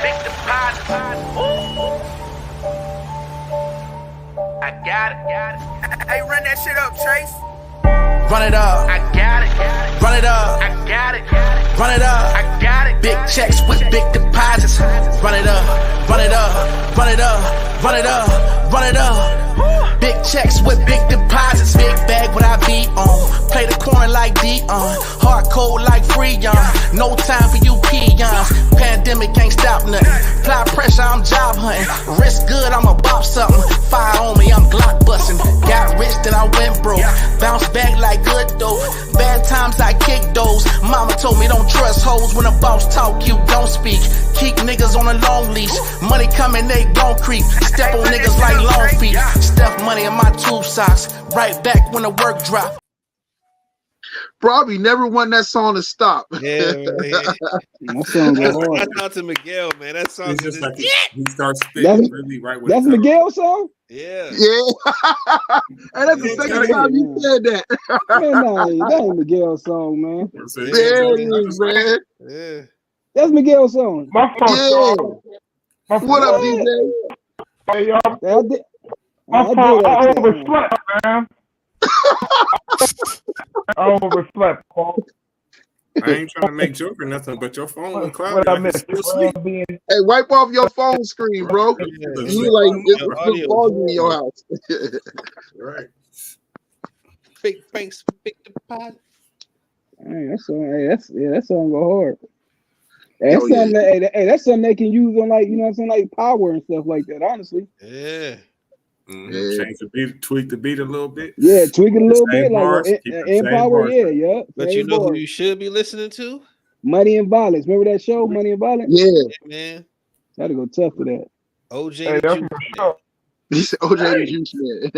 big deposit. I got it. Hey, run that shit up, Trace. Run it up. I got it. Run it up. I got it. Run it up. I got it. Big checks with big deposits. Run it up. Run it up. Run it up. Run it up. Run it up. Big checks with big deposits. Big bag what I beat on. Play the corner like Dion. Hard code like Freon. No time for you peons. Pandemic ain't stop nothing. Apply pressure, I'm job hunting. Risk good, I'ma bop something. Fire on me, I'm Glock busting. Got rich, then I went broke. Bounce back like good dope. Bad times I kick those. Mama told me don't trust hoes. When a boss talk, you don't speak. Keep niggas on a long leash. Money coming, they gon' creep. Step on niggas like long feet. Stuff money in my tube socks. Right back when the work drop. Probably never want that song to stop. Yeah, man. That song go hard. That's out to Miguel, man. That song It's is just like yeah. he starts spitting really right with That's Miguel's song? Yeah. Yeah. And that's the second time you said that. Man, nah, that ain't Miguel's song, man. There it is, man. Yeah. That's Miguel's song. My phone Yeah. What up, DJ? Hey, y'all. I did. My I phone, did I that, overslept, man. I overslept, Paul. I ain't trying to make joke or nothing, but your phone went cloudy. What I Like you missed? still sleep. Hey, wipe off your phone screen, bro. You like it's Audio. foggy in your house. Right. Big banks, big deposit. Hey, that song go hard. Hey, Oh, that's something that's something they can use on, like, you know what I'm saying, like power and stuff like that, honestly. Yeah. Yeah. Change the beat, tweak the beat a little bit. Yeah, tweak it a little Same bit, bars, like keep the in same power, bars. yeah. But you know who you should be listening to? Money and Violence. Remember that show, Money and Violence? Yeah. Yeah, man. Gotta go tough for that. OJ Hey, the that's Juice my Man. show. He said OJ the Juice Man.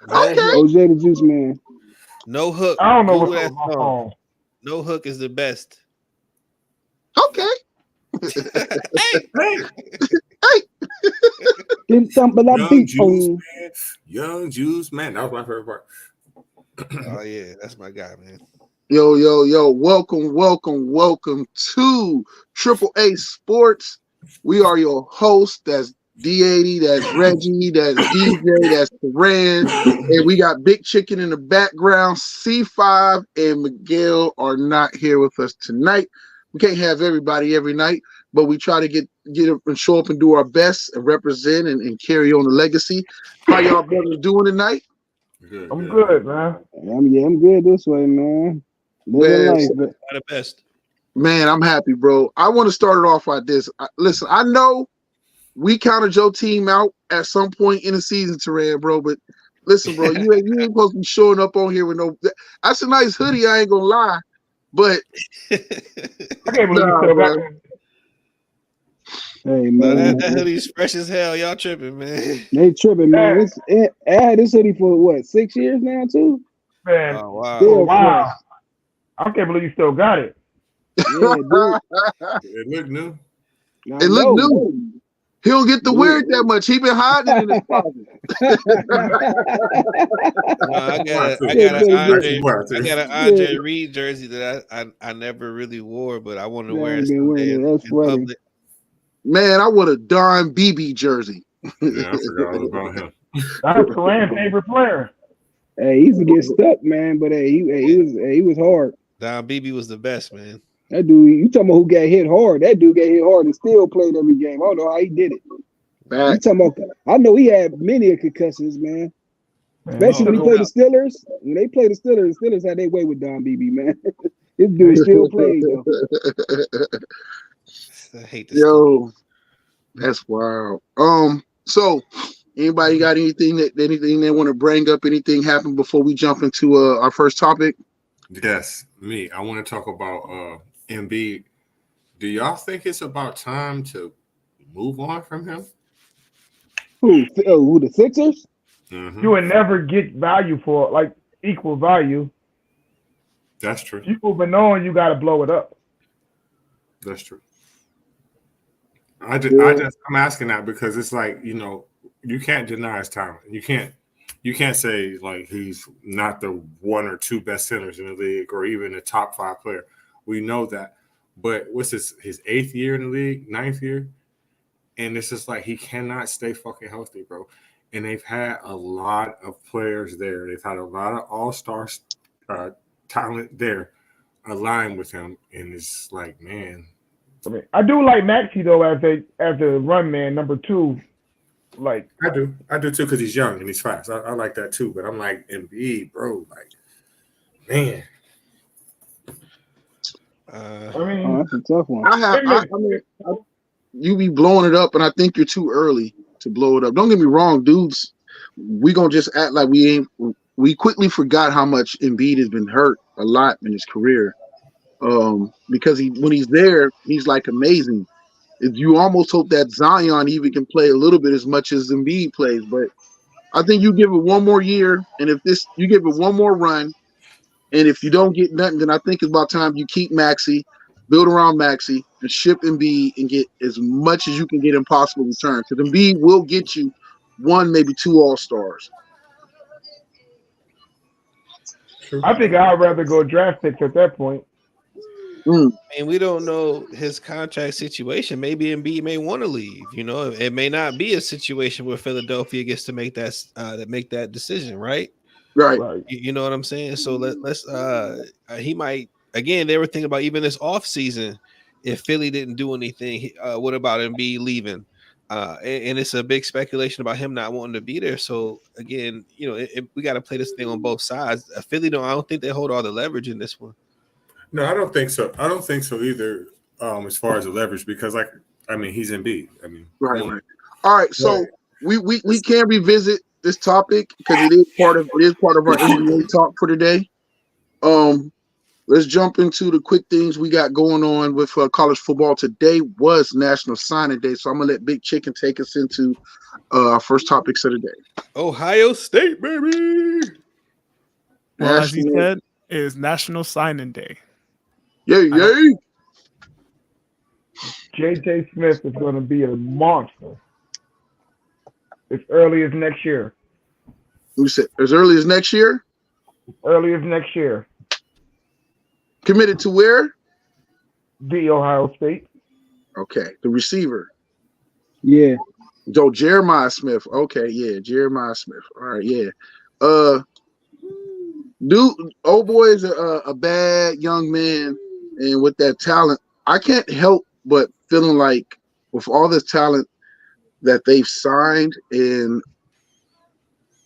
No Okay. hook. OJ the Juice Man. No hook. I don't know Google what's that on my song. phone. No hook is the best. Okay. Hey. Then something I Young beat Juice on. Man. Young Juice Man. That was my favorite part. Oh yeah, that's my guy, man. Yo. Welcome to Triple A Sports. We are your hosts. That's D80, that's Reggie, that's DJ, that's Teran. And we got Big Chicken in the background. C5 and Miguel are not here with us tonight. We can't have everybody every night, but we try to get up and show up and do our best and represent and carry on the legacy. How y'all brothers doing tonight? Good, I'm good, man. I'm good this way, man. Living Man, life, but The best. Man, I'm happy, bro. I want to start it off like this. Listen, I know we counted your team out at some point in the season, Teran, bro. But listen, bro, you ain't supposed to be showing up on here with no. That's a nice hoodie. I ain't gonna lie, but I can't believe you still got that. hey, Bro, man, that hoodie's fresh as hell. Y'all tripping, man. they tripping, man. I had this hoodie for what, 6 years now, too. Man, Oh wow. Still wow. fresh. I can't believe you still got it. Yeah, dude. It looked new. I it look know. new. He don't get to wear it that much. He been hiding it in his closet. I got an Andre Reed jersey that I never really wore, but I wanted to Yeah, wear I've it been wearing someday it. That's in funny. public. Man, I want a Don BB jersey. Yeah, I forgot all about him. That's Karan's favorite player. Hey, he used to get stuck, man, but he was hard. Don BB was the best, man. That dude, you talking about who got hit hard? That dude got hit hard and still played every game. I don't know how he did it. You talking about? I know he had many concussions, man. Especially when he played the Steelers. When they played the Steelers had their way with Don BB, man. This dude still played though. I hate this. Yo, that's wild. So anybody got anything they want to bring up? Anything happened before we jump into our first topic? Yes, me. I want to talk about Embiid. Do y'all think it's about time to move on from him? Who the Sixers? Mm-hmm. You would never get value for like equal value. That's true. You moving on, you got to blow it up. That's true. I'm asking that because it's like, you know, you can't deny his talent. You can't say like he's not the one or two best centers in the league or even a top 5 player. We know that, but what's his 8th year in the league, 9th year? And it's just like he cannot stay fucking healthy, bro. And they've had a lot of players there. They've had a lot of all-star talent there aligned with him. And it's like, man. I mean, I do like Maxey though as a run man, number 2. Like I do too, because he's young and he's fast. I like that too. But I'm like Embiid, bro. Like, man. I mean, that's a tough one. I mean, you be blowing it up, and I think you're too early to blow it up. Don't get me wrong, dudes. We gonna just act like we ain't. We quickly forgot how much Embiid has been hurt a lot in his career. Because when he's there, he's like amazing. You almost hope that Zion even can play a little bit as much as Embiid plays, but I think you give it one more year, and you give it one more run, and if you don't get nothing, then I think it's about time you keep Maxey, build around Maxey, and ship Embiid and get as much as you can get in possible return. Because Embiid will get you 1, maybe 2 All-Stars. I think I'd rather go draft picks at that point. And we don't know his contract situation. Maybe Embiid may want to leave. You know, it may not be a situation where Philadelphia gets to make that decision, right? Right. You know what I'm saying? So let's he might, again, they were thinking about even this off season. If Philly didn't do anything, what about Embiid leaving? And it's a big speculation about him not wanting to be there. So again, you know, we got to play this thing on both sides. Philly, I don't think they hold all the leverage in this one. No, I don't think so. I don't think so either. As far as the leverage, because he's Embiid. Right. All right, so we can revisit this topic because it is part of our NBA talk for today. Let's jump into the quick things we got going on with college football. Today was National Signing Day, so I'm gonna let Big Chicken take us into our first topics of the day. Ohio State, baby. Well, as you said, it is National Signing Day. Yay! J.J. Smith is going to be a monster as early as next year. You said as early as next year? Early as next year. Committed to where? The Ohio State. Okay, the receiver. Yeah. So Jeremiah Smith. Okay, yeah, Jeremiah Smith. All right, yeah. Dude, old boy is a bad young man. And with that talent, I can't help but feeling like with all this talent that they've signed and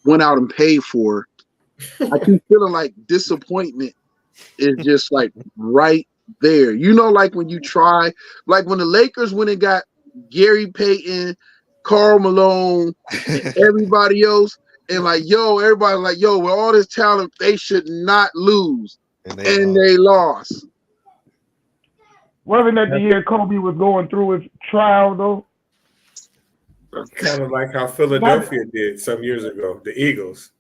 went out and paid for, I keep feeling like disappointment is just like right there. You know, like when you try, like when the Lakers went and got Gary Payton, Karl Malone, and everybody else, and like, everybody like, with all this talent, they should not lose. And they lost. Wasn't that the year Kobe was going through his trial, though? Kind of like how Philadelphia did some years ago, the Eagles.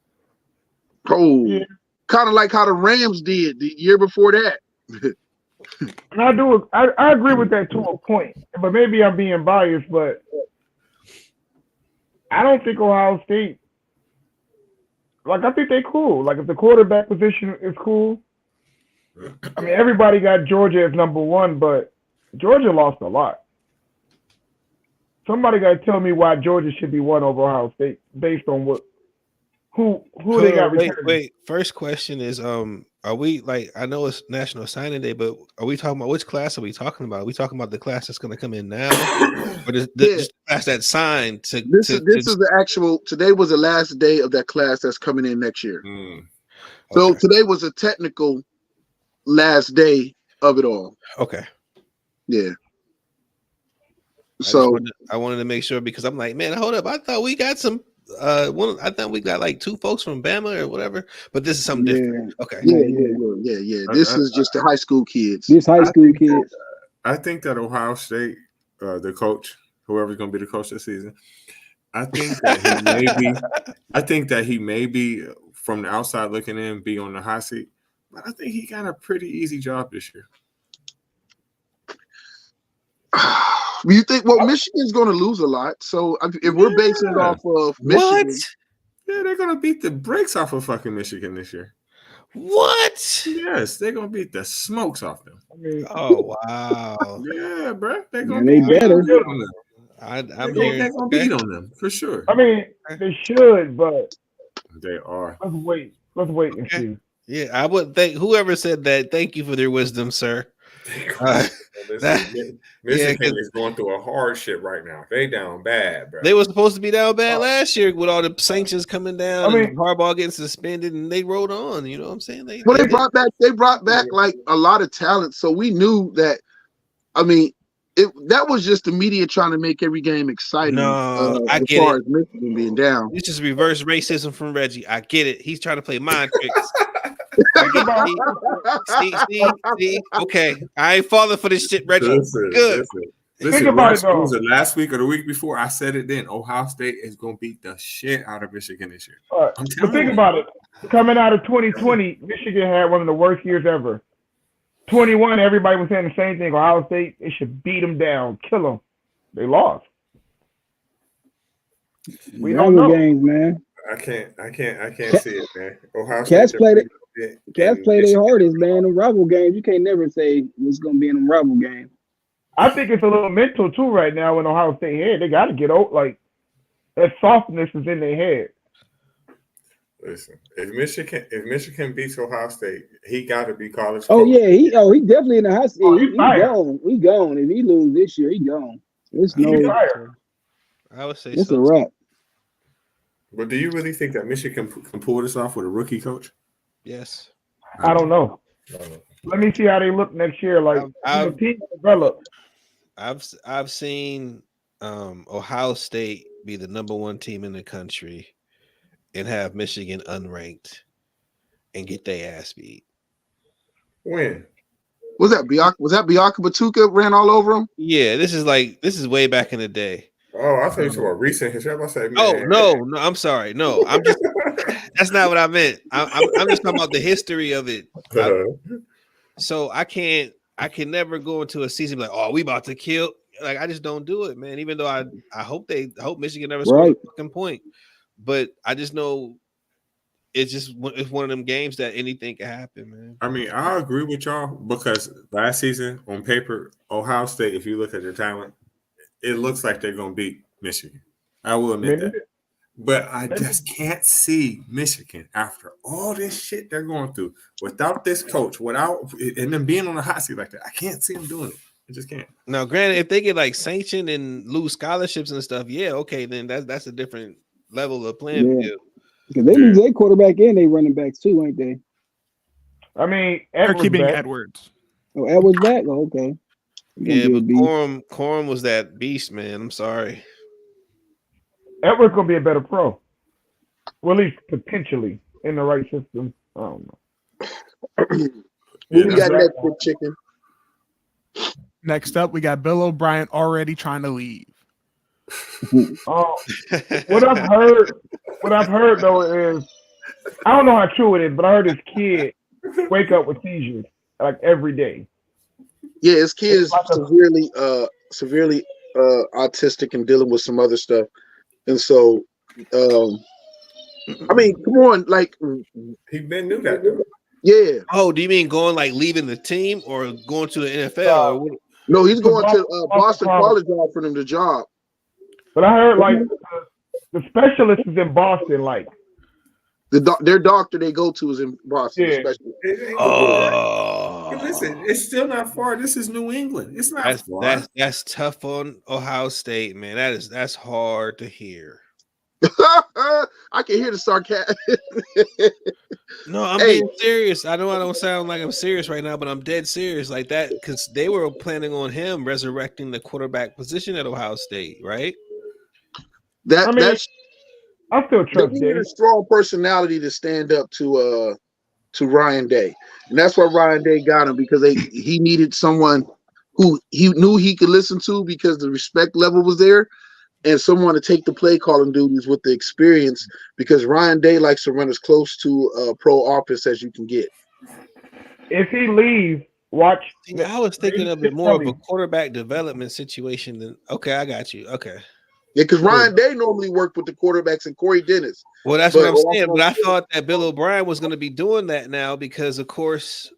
Oh, yeah. Kind of like how the Rams did the year before that. And I agree with that to a point, but maybe I'm being biased, but I don't think Ohio State, I think they're cool. Like, if the quarterback position is cool, I mean, everybody got Georgia as number 1, but Georgia lost a lot. Somebody got to tell me why Georgia should be 1 over Ohio State based on who they got. Wait. First question is, are we I know it's National Signing Day, but are we talking about which class are we talking about? Are we talking about the class that's going to come in now, or just the class that signed to? This is the actual. Today was the last day of that class that's coming in next year. Okay. So today was a technical last day of it all. Okay. Yeah. I wanted to make sure because I'm like, man, hold up. I thought we got some I thought we got like 2 folks from Bama or whatever, but this is something different. Okay. Yeah. This is just the high school kids. This high school kids. I think that Ohio State, the coach, whoever's going to be the coach this season, I think that he may be from the outside looking in, be on the hot seat. But I think he got a pretty easy job this year. You think? Well, Michigan's going to lose a lot. So if we're basing it off of Michigan, Yeah, they're going to beat the brakes off of fucking Michigan this year. What? Yes, they're gonna beat the smokes off them. I mean, Oh wow! Yeah, bro. They're gonna Man, they beat better. on them. I'm They're hearing. gonna Okay. beat on them for sure. I mean, they should, but They are. let's wait. Let's wait and see. Yeah, I would thank whoever said that. Thank you for their wisdom, sir. Listen, Michigan 'cause is going through a hardship right now. They down bad, bro. they were supposed to be down bad last year with all the sanctions coming down I mean- and Harbaugh getting suspended, and they rode on. You know what I'm saying? Well, they brought back like a lot of talent, so we knew that. I mean, that was just the media trying to make every game exciting. No, I as get far it. as Michigan being down. This is reverse racism from Reggie. I get it. He's trying to play mind tricks. See. Okay, I ain't falling for this shit, Reggie. Good. Listen, about it, though. was it last week or the week before? I said it then. Ohio State is going to beat the shit out of Michigan this year. All right. But think about it. Coming out of 2020, Michigan had one of the worst years ever. 21, everybody was saying the same thing. Ohio State, they should beat them down, kill them. They lost. We don't know. Games, man. I can't see it, man. Ohio Cats State played it. Cats and play their Michigan. hardest, man. The rival games, you can't never say what's going to be in a rival game. I think it's a little mental too right now in Ohio State head. They got to get out, like that softness is in their head. Listen, if Michigan beats Ohio State, he got to be college. Oh coach. yeah, he definitely in the hot seat. Oh, he he's fired. gone. He gone. If he lose this year, he gone. It's He's no. fired. I would say It's so. a wrap. But do you really think that Michigan can pull this off with a rookie coach? Yes. I don't know. Let me see how they look next year. Like the team develop. I've seen Ohio State be the number one team in the country and have Michigan unranked and get their ass beat. When? Was that Bianca Batuka ran all over him? Yeah, this is way back in the day. Oh, I thought you were recent history. I was about to say, Oh man. no, I'm sorry. No, I'm just that's not what I meant. I'm just talking about the history of it. So I can never go into a season like, oh, we about to kill. Like I just don't do it, man. Even though I hope Michigan never scores a fucking point, but I just know it's one of them games that anything can happen, man. I mean, I agree with y'all because last season on paper, Ohio State, if you look at their talent, it looks like they're gonna beat Michigan. I will admit that. But I just can't see Michigan after all this shit they're going through without this coach, and them being on the hot seat like that. I can't see them doing it. I just can't. Now, granted, if they get like sanctioned and lose scholarships and stuff, yeah, okay, then that's a different level of playing field. Because they lose their quarterback and they running backs too, ain't they? I mean, they're keeping Edwards. Oh, Edwards back? Oh, okay. Yeah, but Corum was that beast, man. I'm sorry. Edwards gonna be a better pro. Well, at least potentially in the right system. I don't know. We got next with chicken. Next up, we got Bill O'Brien already trying to leave. What I've heard though is I don't know how true it is, but I heard his kid wake up with seizures like every day. Yeah, his kid is severely autistic and dealing with some other stuff, and so I mean, come on, like he been knew that though. Yeah. Oh, do you mean going like leaving the team or going to the NFL? Or what? No, he's going to Boston College offering him the job. But I heard like the specialist is in Boston, like their doctor they go to is in Boston. Yeah. Listen, it's still not far. This is New England. It's not far. That's tough on Ohio State, man. That's hard to hear. I can hear the sarcasm. No, I'm being serious. I know I don't sound like I'm serious right now, but I'm dead serious like that because they were planning on him resurrecting the quarterback position at Ohio State, right? I still trust Dave. A strong personality to stand up to Ryan Day, and that's why Ryan Day got him because he needed someone who he knew he could listen to because the respect level was there. And someone to take the play calling duties with the experience because Ryan Day likes to run as close to a pro offense as you can get. If he leaves, watch. I was thinking of it more of a quarterback development situation than. Okay, I got you. Okay. Yeah, because Ryan Day normally worked with the quarterbacks and Corey Dennis. Well, that's what I'm saying. But I thought that Bill O'Brien was going to be doing that now because, of course,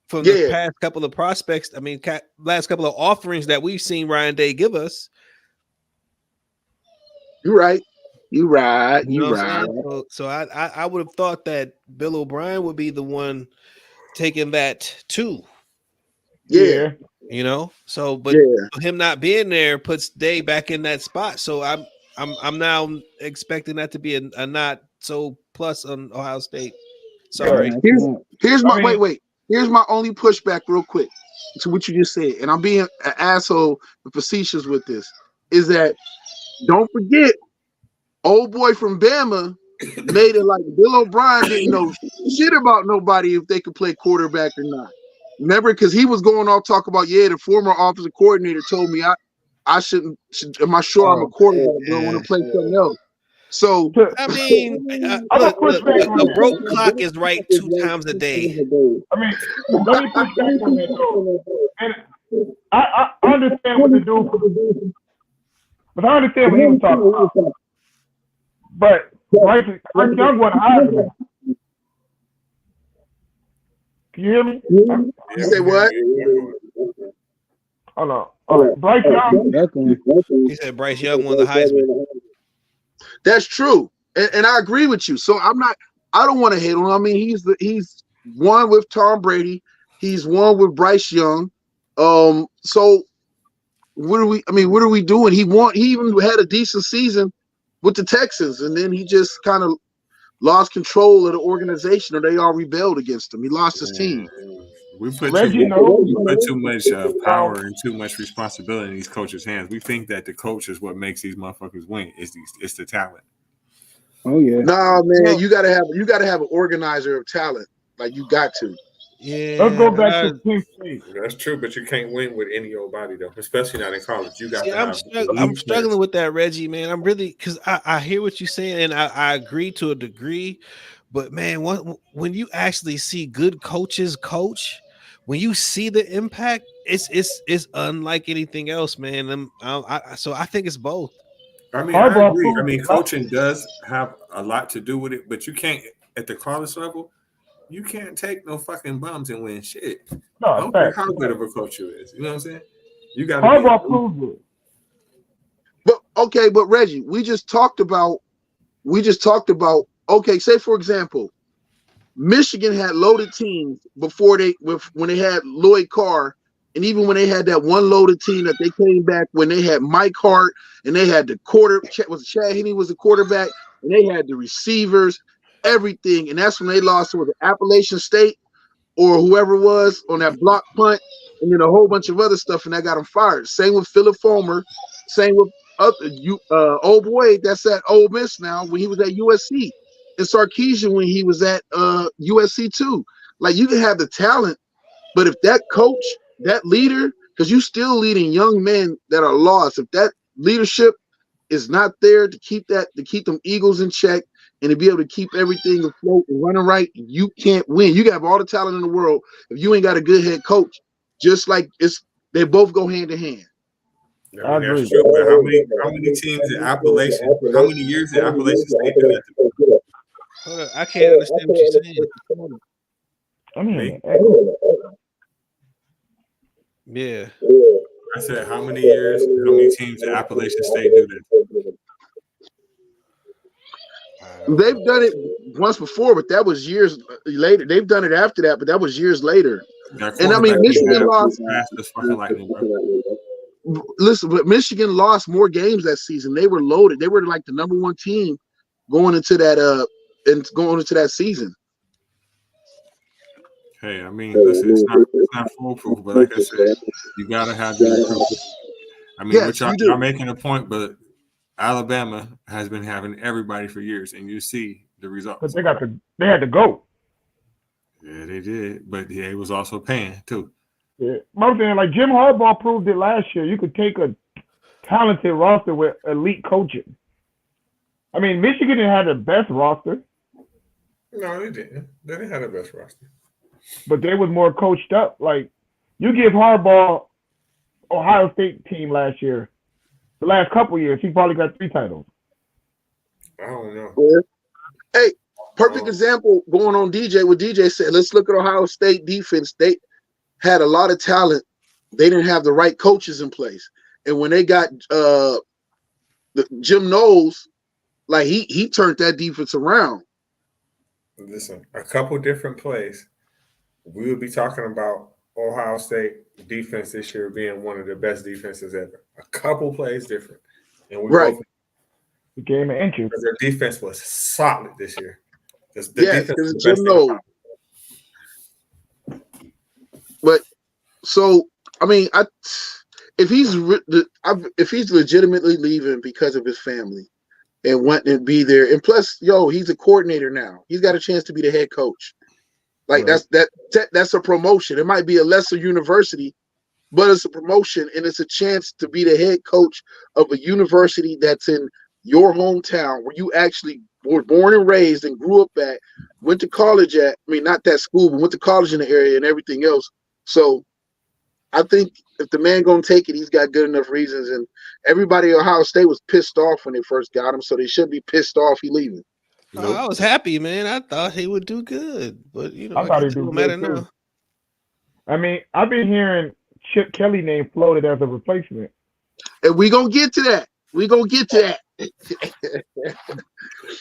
from the past couple of prospects, I mean, last couple of offerings that we've seen Ryan Day give us. You're right. You know right. So I would have thought that Bill O'Brien would be the one taking that too. Yeah. You know, so but him not being there puts Day back in that spot. So I'm now expecting that to be a not so plus on Ohio State. Sorry. Here's my wait. Here's my only pushback real quick to what you just said. And I'm being an asshole and facetious with this. Is that don't forget old boy from Bama made it like Bill O'Brien didn't know shit about nobody if they could play quarterback or not. Remember, because he was going off talk about, the former offensive coordinator told me I shouldn't. Am I sure I'm a quarterback? I don't want to play something else. So I mean, look, a broke clock is right 2 times a day. I mean, let me push back on that though. And I understand what the dude, but I understand what he was talking about. But Bryce Young won Heisman. Can you hear me? You say what? Hold on. Bryce Young. He said Bryce Young won the Heisman. That's true, and I agree with you. So I don't want to hate on him. I mean, he's won with Tom Brady. He's won with Bryce Young. So what are we doing? He even had a decent season with the Texans, and then he just kind of lost control of the organization, or they all rebelled against him. He lost his team. We put too much power and too much responsibility in these coaches' hands. We think that the coach is what makes these motherfuckers win. It's the talent. Oh yeah. Nah, man, you gotta have an organizer of talent. Like you got to. Yeah. Let's go back to Penn State. That's true, but you can't win with any old body though, especially not in college. You got. I'm struggling with that, Reggie. Man, I'm really because I hear what you're saying, and I agree to a degree. But man, when you actually see good coaches coach, when you see the impact, it's unlike anything else, man. So I think it's both. I mean, I agree. I mean, coaching does have a lot to do with it, but you can't at the college level. You can't take no fucking bums and win shit. No, I don't care how good of a coach you is. You know what I'm saying? You got Harbaugh proved it. But Reggie, we just talked about. Okay, say for example, Michigan had loaded teams when they had Lloyd Carr, and even when they had that one loaded team that they came back when they had Mike Hart and they had the Chad Henne was the quarterback, and they had the receivers. Everything, and that's when they lost to Appalachian State or whoever it was on that block punt, and then a whole bunch of other stuff, and that got them fired. Same with Philip Fulmer, same with old boy that's at Ole Miss now when he was at USC, and Sarkisian when he was at USC too. Like you can have the talent, but if that coach, that leader, because you still leading young men that are lost, if that leadership is not there to keep them Eagles in check. And to be able to keep everything afloat and running right, you can't win. You can have all the talent in the world if you ain't got a good head coach. Just like they both go hand in hand. I agree. That's true, but how many teams in Appalachian? How many years in Appalachian State do that? Hold on, I can't understand what you're saying. I mean, yeah. I said, how many years? How many teams in Appalachian State do that? They've done it once before, but that was years later. They've done it after that, but that was years later. And I mean, Michigan lost. Listen, but Michigan lost more games that season. They were loaded. They were like the number one team going into that season. Hey, I mean, listen, it's not foolproof, but like I said, you gotta have the proof. I mean, yes, y'all making a point, but Alabama has been having everybody for years, and you see the results. But they had to go. Yeah, they did, but they was also paying too. Yeah, I'm saying like Jim Harbaugh proved it last year. You could take a talented roster with elite coaching. I mean, Michigan didn't have the best roster. No, they didn't. They didn't have the best roster, but they was more coached up. Like you give Harbaugh Ohio State team last year. The last couple years, he probably got 3 titles. I don't know. Yeah. Hey, perfect example going on DJ. What DJ said. Let's look at Ohio State defense. They had a lot of talent. They didn't have the right coaches in place, and when they got Jim Knowles, like he turned that defense around. Listen, a couple different plays. We would be talking about Ohio State defense this year being one of the best defenses ever. A couple plays different, and we Right. both The game of inches. because their defense was solid this year. The Yeah, defense because was the Jim best thing Knowles. about But so I mean, if he's legitimately leaving because of his family and wanting to be there, and plus, he's a coordinator now. He's got a chance to be the head coach. Like Right. that's a promotion. It might be a lesser university, but it's a promotion and it's a chance to be the head coach of a university that's in your hometown where you actually were born and raised and grew up at, went to college at. I mean, not that school, but went to college in the area and everything else. So I think if the man gonna take it, he's got good enough reasons. And everybody at Ohio State was pissed off when they first got him, so they shouldn't be pissed off he leaving. Oh, I was happy, man. I thought he would do good, but I thought he'd it do don't good matter too. now. I mean, I've been hearing Chip Kelly name floated as a replacement. And we gonna get to that.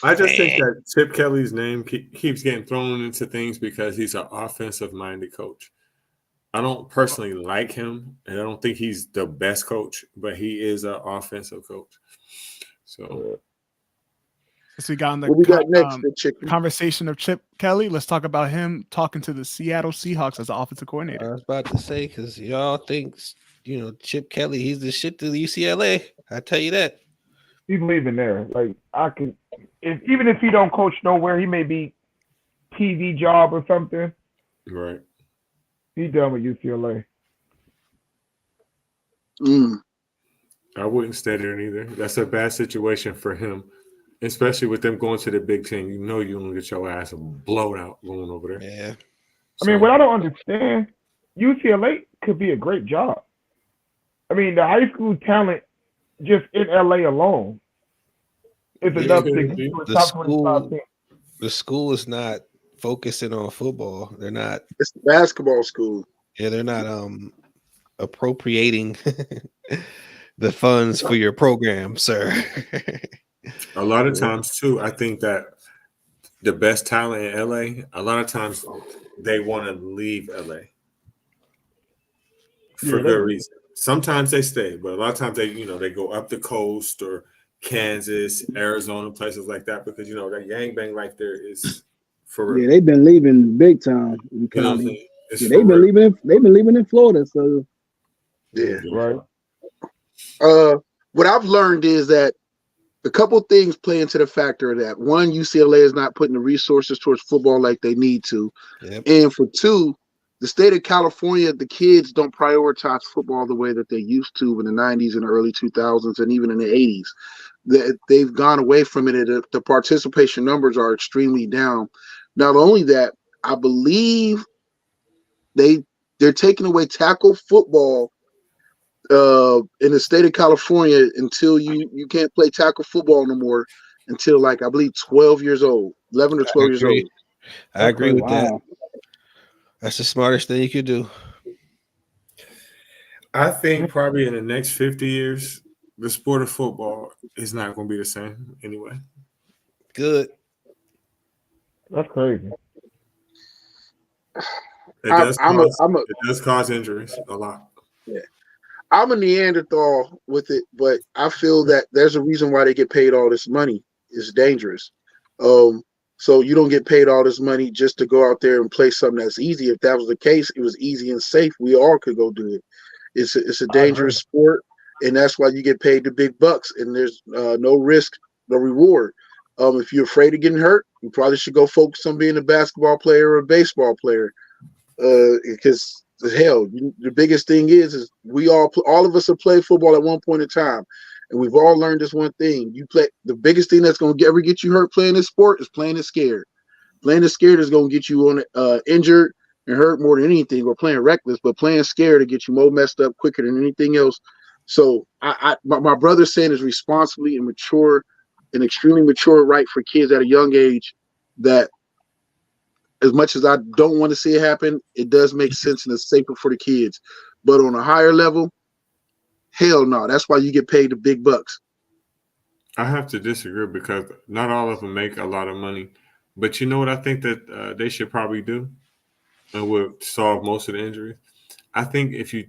I just think that Chip Kelly's name keeps getting thrown into things because he's an offensive-minded coach. I don't personally like him, and I don't think he's the best coach, but he is an offensive coach. So, Since we got on What we got next, the chicken? conversation of Chip Kelly, let's talk about him talking to the Seattle Seahawks as the offensive I coordinator. was about to say, because y'all think, Chip Kelly, he's the shit to the UCLA. I tell you that. He's leaving there. Like even if he don't coach nowhere, he may be TV job or something. right. He's done with UCLA. I wouldn't stay there either. That's a bad situation for him, especially with them going to the Big Ten. You're going to get your ass blown out going over there. Yeah. I mean, what I don't understand, UCLA could be a great job. I mean, the high school talent just in LA alone is enough to get to a top 25 team. The school is not focusing on football. They're not. It's the basketball school. Yeah, they're not appropriating the funds for your program, sir. A lot of times, too, I think that the best talent in LA, a lot of times they want to leave LA for good reason. Sometimes they stay, but a lot of times they go up the coast or Kansas, Arizona, places like that because that gangbang life there is for real. Yeah, they've been leaving big time. You know what I'm saying? It's They've been leaving. They've been leaving in Florida. So Yeah. Right. What I've learned is that a couple things play into the factor of that. One, UCLA is not putting the resources towards football like they need to. Yep. And for two, the state of California, the kids don't prioritize football the way that they used to in the 90s and the early 2000s and even in the 80s. They've gone away from it. The participation numbers are extremely down. Not only that, I believe they're taking away tackle football in the state of California until you can't play tackle football no more until I believe 12 years old, 11 or 12 years old. I agree with that. wow. That's the smartest thing you could do. I think probably in the next 50 years, the sport of football is not going to be the same anyway. Good. That's crazy. It does cause injuries a lot. Yeah. I'm a Neanderthal with it, but I feel that there's a reason why they get paid all this money. It's dangerous. So you don't get paid all this money just to go out there and play something that's easy. If that was the case, it was easy and safe. We all could go do it. It's a dangerous sport, and that's why you get paid the big bucks. And there's no risk, no reward. If you're afraid of getting hurt, you probably should go focus on being a basketball player or a baseball player. Because hell, the biggest thing is we all of us have played football at one point in time, and we've all learned this one thing: the biggest thing that's going to ever get you hurt playing this sport is playing it scared. Playing it scared is going to get you injured and hurt more than anything, or playing reckless, but playing scared to get you more messed up quicker than anything else. So my brother's saying is responsibly and mature, and extremely mature, right, for kids at a young age. That as much as I don't want to see it happen, it does make sense and it's safer for the kids. But on a higher level, hell no. That's why you get paid the big bucks. I have to disagree because not all of them make a lot of money. But you know what I think that they should probably do and would solve most of the injuries? I think if you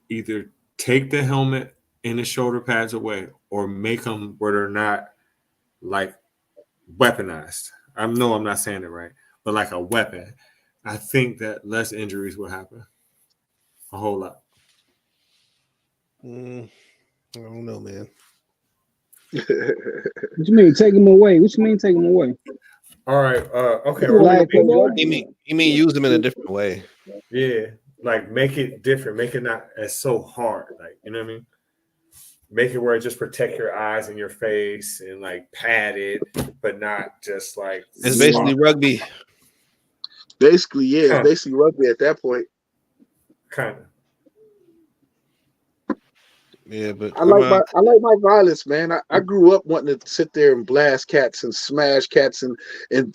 either take the helmet and the shoulder pads away or make them where they're not like weaponized. I know I'm not saying it right, but like a weapon. I think that less injuries will happen. A whole lot. I don't know, man. What you mean take them away? What you mean take them away? All right. Okay. You mean use them in a different way? Yeah. Like make it different. Make it not as so hard. Like, you know what I mean? Make it where it just protect your eyes and your face and like pad it, but not just like it's basically rugby. Basically, yeah, it's basically rugby at that point. Kind of. Yeah, but I like my violence, man. I grew up wanting to sit there and blast cats and smash cats and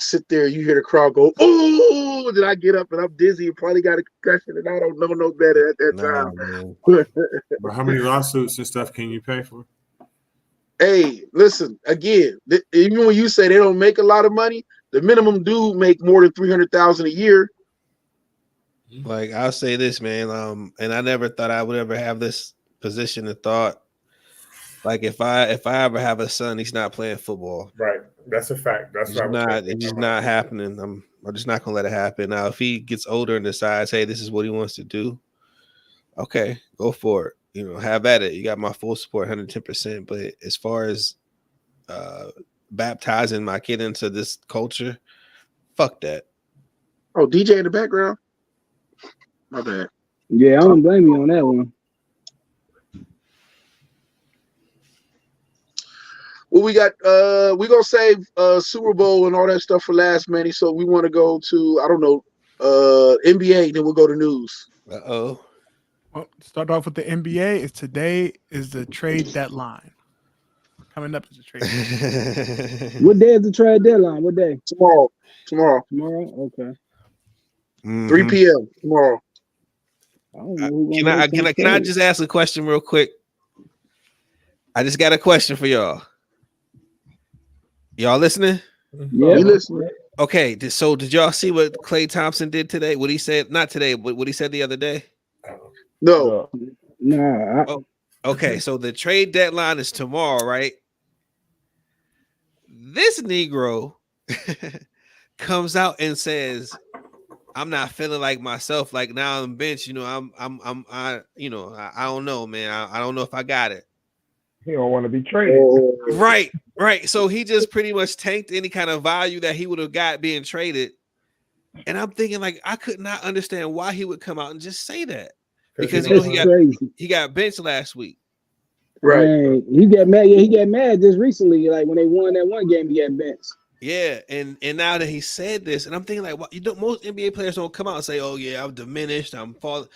sit there. You hear the crowd go, "Oh!" Then I get up and I'm dizzy and probably got a concussion and I don't know no better at that time. But how many lawsuits and stuff can you pay for? Hey, listen again. Even when you say they don't make a lot of money, the minimum due make more than $300,000 a year. Like I'll say this, man. And I never thought I would ever have this position of thought. Like if I ever have a son, he's not playing football. Right. That's a fact. That's it's just not happening. I'm just not gonna let it happen. Now, if he gets older and decides, hey, this is what he wants to do, okay, go for it. You know, have at it. You got my full support, 110%. But as far as baptizing my kid into this culture, fuck that. Oh, DJ in the background? My bad. Yeah, I don't blame you on that one. Well, we got we're gonna save Super Bowl and all that stuff for last, Manny. So we want to go to, I don't know, NBA, then we'll go to news. Well, start off with the NBA. Today is the trade deadline. Coming up is the trade deadline. What day is the trade deadline? What day? Tomorrow. Okay. 3 p.m. tomorrow. Can I just ask a question real quick? I just got a question for y'all. Y'all listening? Yeah, we listening. Okay, so did y'all see what Klay Thompson did today? What he said, not today, but what he said the other day? No. Nah. Okay, so the trade deadline is tomorrow, right? This Negro comes out and says, I'm not feeling like myself. Like now I'm bench, I don't know, man. I don't know if I got it. He don't want to be traded. Right. So he just pretty much tanked any kind of value that he would have got being traded. And I'm thinking, like, I could not understand why he would come out and just say that. Because he got benched last week. Right. Man, he got mad. Yeah, he got mad just recently. Like when they won that one game, he got benched. Yeah, and now that he said this, and I'm thinking like, most NBA players don't come out and say, "Oh yeah, I'm diminished, I'm falling,"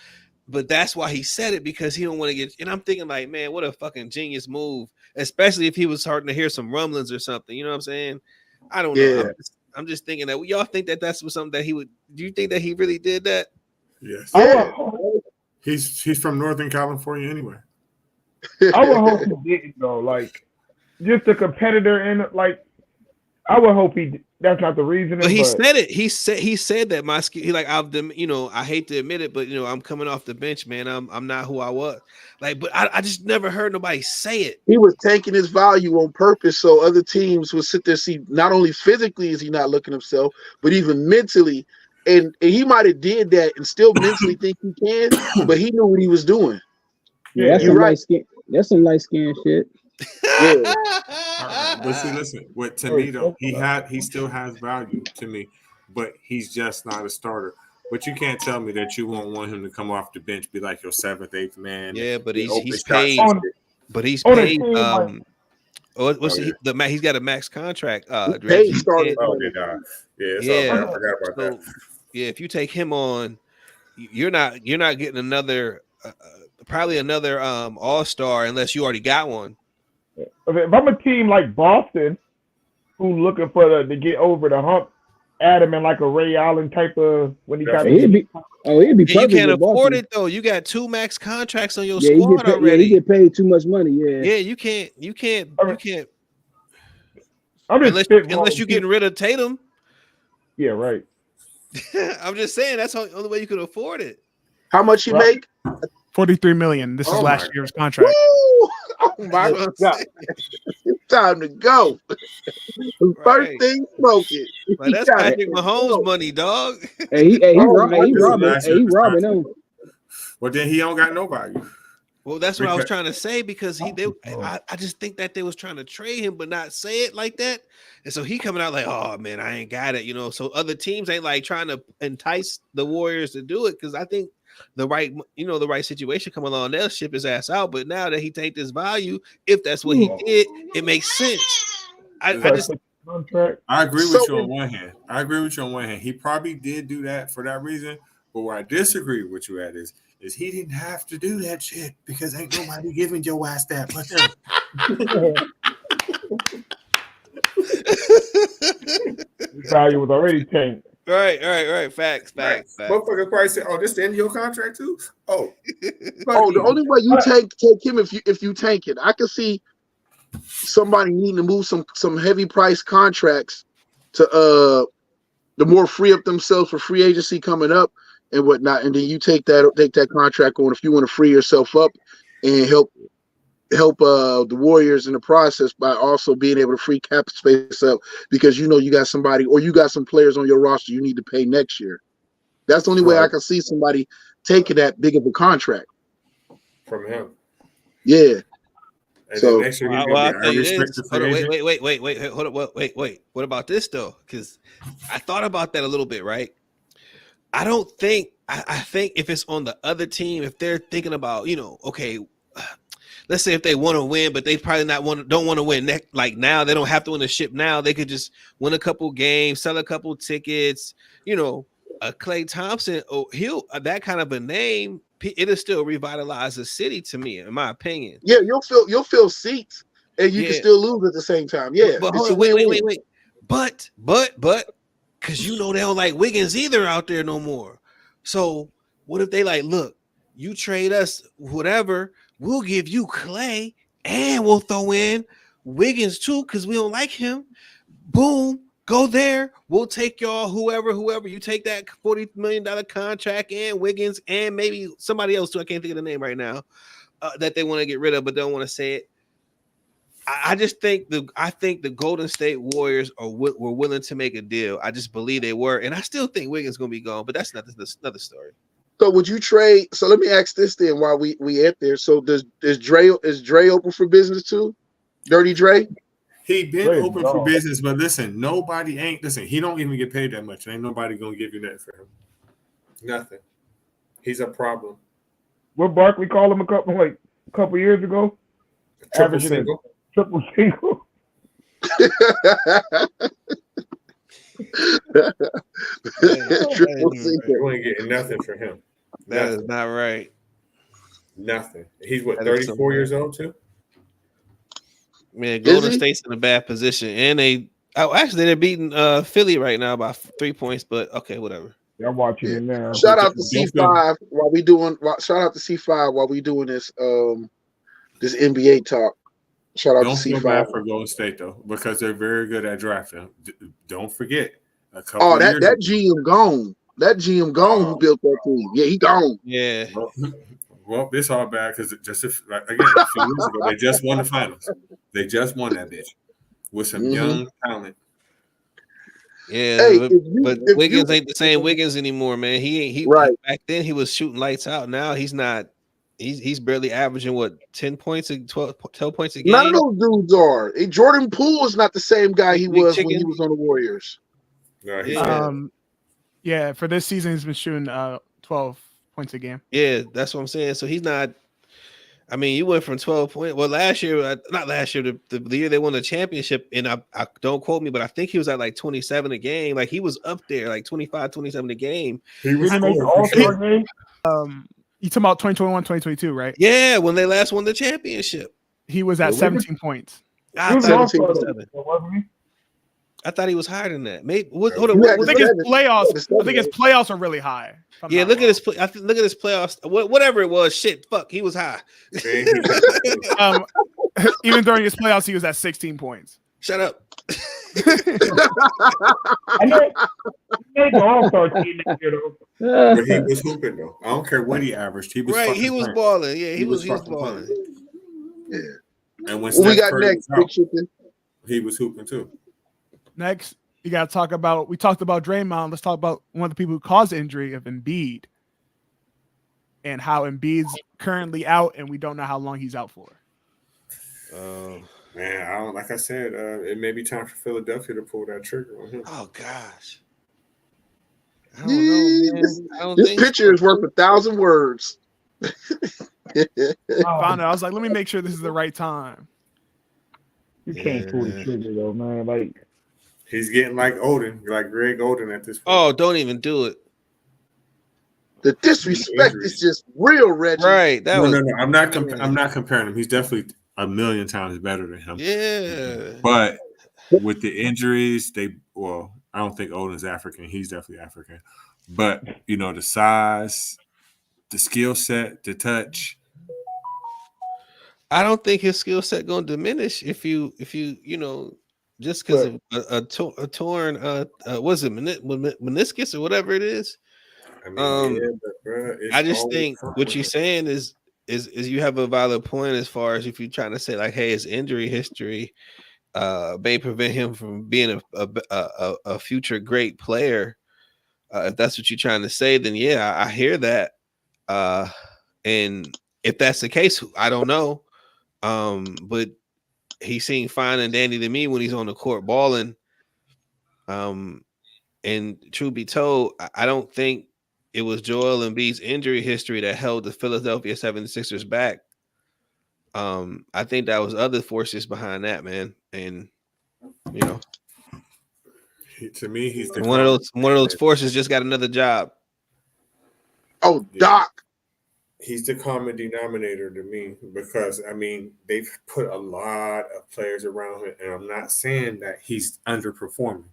but that's why he said it, because he don't want to get. And I'm thinking like, man, what a fucking genius move, especially if he was starting to hear some rumblings or something. You know what I'm saying? I don't know. I'm just thinking that y'all think that that's something that he would. Do you think that he really did that? Yes. Yeah. He's from Northern California anyway. I would hope he didn't though. Like just a competitor in like. I would hope that's not the reason. But he said it. He said that my skill. He like I hate to admit it, but I'm coming off the bench, man. I'm not who I was. Like, but I just never heard nobody say it. He was taking his value on purpose, so other teams would sit there see not only physically is he not looking himself, but even mentally. And he might have did that and still mentally think he can, but he knew what he was doing. Yeah, that's some light skin. That's some light skin shit. Yeah. But see, listen. To me though, he still has value to me, but he's just not a starter. But you can't tell me that you won't want him to come off the bench, be like your 7th, 8th man. Yeah, but he's paid. But he's paid. He's got a max contract. I forgot about that. Yeah, if you take him on, you're not getting another probably another all-star unless you already got one. If I'm a team like Boston, who looking for to get over the hump, add him in like a Ray Allen type of when he got to He'd be perfect. You can't with Boston. afford it though. You got 2 max contracts on your Yeah, squad already. he get paid too much money. Yeah. Yeah, you can't. I'm just unless you're getting rid of Tatum. Yeah, right. I'm just saying that's the only way you could afford it. How much you make? $43 million. This is last year's contract. Woo! Oh my God! It's time to go. First thing smoking. Like, that's Patrick Mahomes' money, dog. He robbing them. Well, then he don't got nobody. Well, that's what I was trying to say because I just think that they was trying to trade him, but not say it like that. And so he coming out like, oh man, I ain't got it, you know. So other teams ain't like trying to entice the Warriors to do it because I think the right situation come along, they'll ship his ass out. But now that he take this value, if that's what he did, it makes sense. I agree with you on one hand. He probably did do that for that reason. But where I disagree with you at is he didn't have to do that shit because ain't nobody giving your ass that but them. Value was already tanked. Right. Facts. Motherfucker probably said, "Oh, this the end of your contract too." Oh, the only way you take him if you tank it, I can see somebody needing to move some heavy price contracts to the more free up themselves for free agency coming up and whatnot, and then you take that contract on if you want to free yourself up and help the Warriors in the process by also being able to free cap space up because you got somebody or you got some players on your roster you need to pay next year. That's the only way I can see somebody taking that big of a contract from him. Yeah. And so next year I'll tell you this. Hold on, wait. What about this though? Because I thought about that a little bit, right? I don't think I think if it's on the other team, if they're thinking about, okay, let's say if they want to win, but they probably don't want to win like now, they don't have to win the ship now. They could just win a couple games, sell a couple tickets, Klay Thompson, he'll that kind of a name, it'll still revitalize the city to me, in my opinion. Yeah, you'll fill seats and you can still lose at the same time. Yeah. But hold on, wait. But because they don't like Wiggins either out there no more. So what if they like, look, you trade us whatever, we'll give you Klay and we'll throw in Wiggins too because we don't like him. Boom, go there. We'll take y'all whoever. You take that $40 million contract and Wiggins and maybe somebody else too. I can't think of the name right now that they want to get rid of but don't want to say it. I just think the Golden State Warriors were willing to make a deal. I just believe they were, and I still think Wiggins gonna be gone, but that's another story. So would you trade? So let me ask this then while we at there. So is Dre open for business too? Dirty Dre? He been open for business, but listen, he don't even get paid that much. Ain't nobody gonna give you that for him. Nothing. He's a problem. What Barkley called him a couple years ago? Triple single. Triple single. You ain't getting nothing for him. That is not right. Nothing. He's 34 years old too? Man, Golden State's in a bad position. And they're beating Philly right now by 3 points, but okay, whatever. I'm watching it now. Shout out to C5 while we doing this this NBA talk. Shout out to C5. Don't feel bad for Golden State though, because they're very good at drafting. Don't forget. That GM gone. That GM gone who built that team. Yeah, he gone. Yeah. Well, this all bad because a few years ago, they just won the finals. They just won that bitch with some young talent. Yeah, but Wiggins ain't the same Wiggins anymore, man. He back then he was shooting lights out. Now he's not. He's barely averaging 10 points and 12 points a game. None of those dudes are. Jordan Poole is not the same guy he was when he was on the Warriors. No, yeah, for this season he's been shooting 12 points a game. Yeah, that's what I'm saying. So he's not. I mean, you went from 12 points. Well, last year, not last year, the year they won the championship, and I don't quote me, but I think he was at like 27 a game. Like he was up there, like 25, 27 a game. He was You talking about 2021, 2022, right? Yeah, when they last won the championship. He was at 17 points. I He was thought, an he was all-star, 7. wasn't he? I thought he was higher than that. Maybe hold on. You I had What, think his seven. playoffs. Yeah, I think his playoffs are really high. if I'm yeah, not look at wrong. his. Look at his playoffs. Whatever it was, shit. Fuck, he was high. Even during his playoffs, he was at 16 points. Shut up. I know he made the all-star team that year, though. But he was hooping though. I don't care what he averaged. He was Right, fucking he was playing. balling. Yeah, he was fucking balling. Yeah. And when What Steph we got Curry next, was Big out, Chicken? he was hooping too. Next, you got to talk about. We talked about Draymond. Let's talk about one of the people who caused the injury of Embiid, and how Embiid's currently out, and we don't know how long he's out for. Man, I don't, like I said, it may be time for Philadelphia to pull that trigger on him. Oh gosh. I don't know, man. I don't This think picture so. is worth 1,000 words. Found it. I was like, let me make sure this is the right time. You can't pull the trigger, though, man. Like, He's getting like Odin, like Greg Oden at this point. Oh, don't even do it. The disrespect is just real, Reggie. Right. That was No. I'm not comparing him. He's definitely a million times better than him. yeah. But with the injuries, I don't think Odin's African. He's definitely African. But the size, the skill set, the touch. I don't think his skill set gonna diminish if you just because of a torn was it meniscus or whatever it is. I mean, I just think what you're saying is you have a valid point as far as if you're trying to say like, hey, his injury history may prevent him from being a future great player. If that's what you're trying to say, then yeah, I hear that. And if that's the case, I don't know. But he seemed fine and dandy to me when he's on the court balling. And truth be told, I don't think it was Joel Embiid's injury history that held the Philadelphia 76ers back. I think that was other forces behind that, man. And to me, he's the one of those forces just got another job. Oh, Doc. He's the common denominator to me because they've put a lot of players around him, and I'm not saying that he's underperforming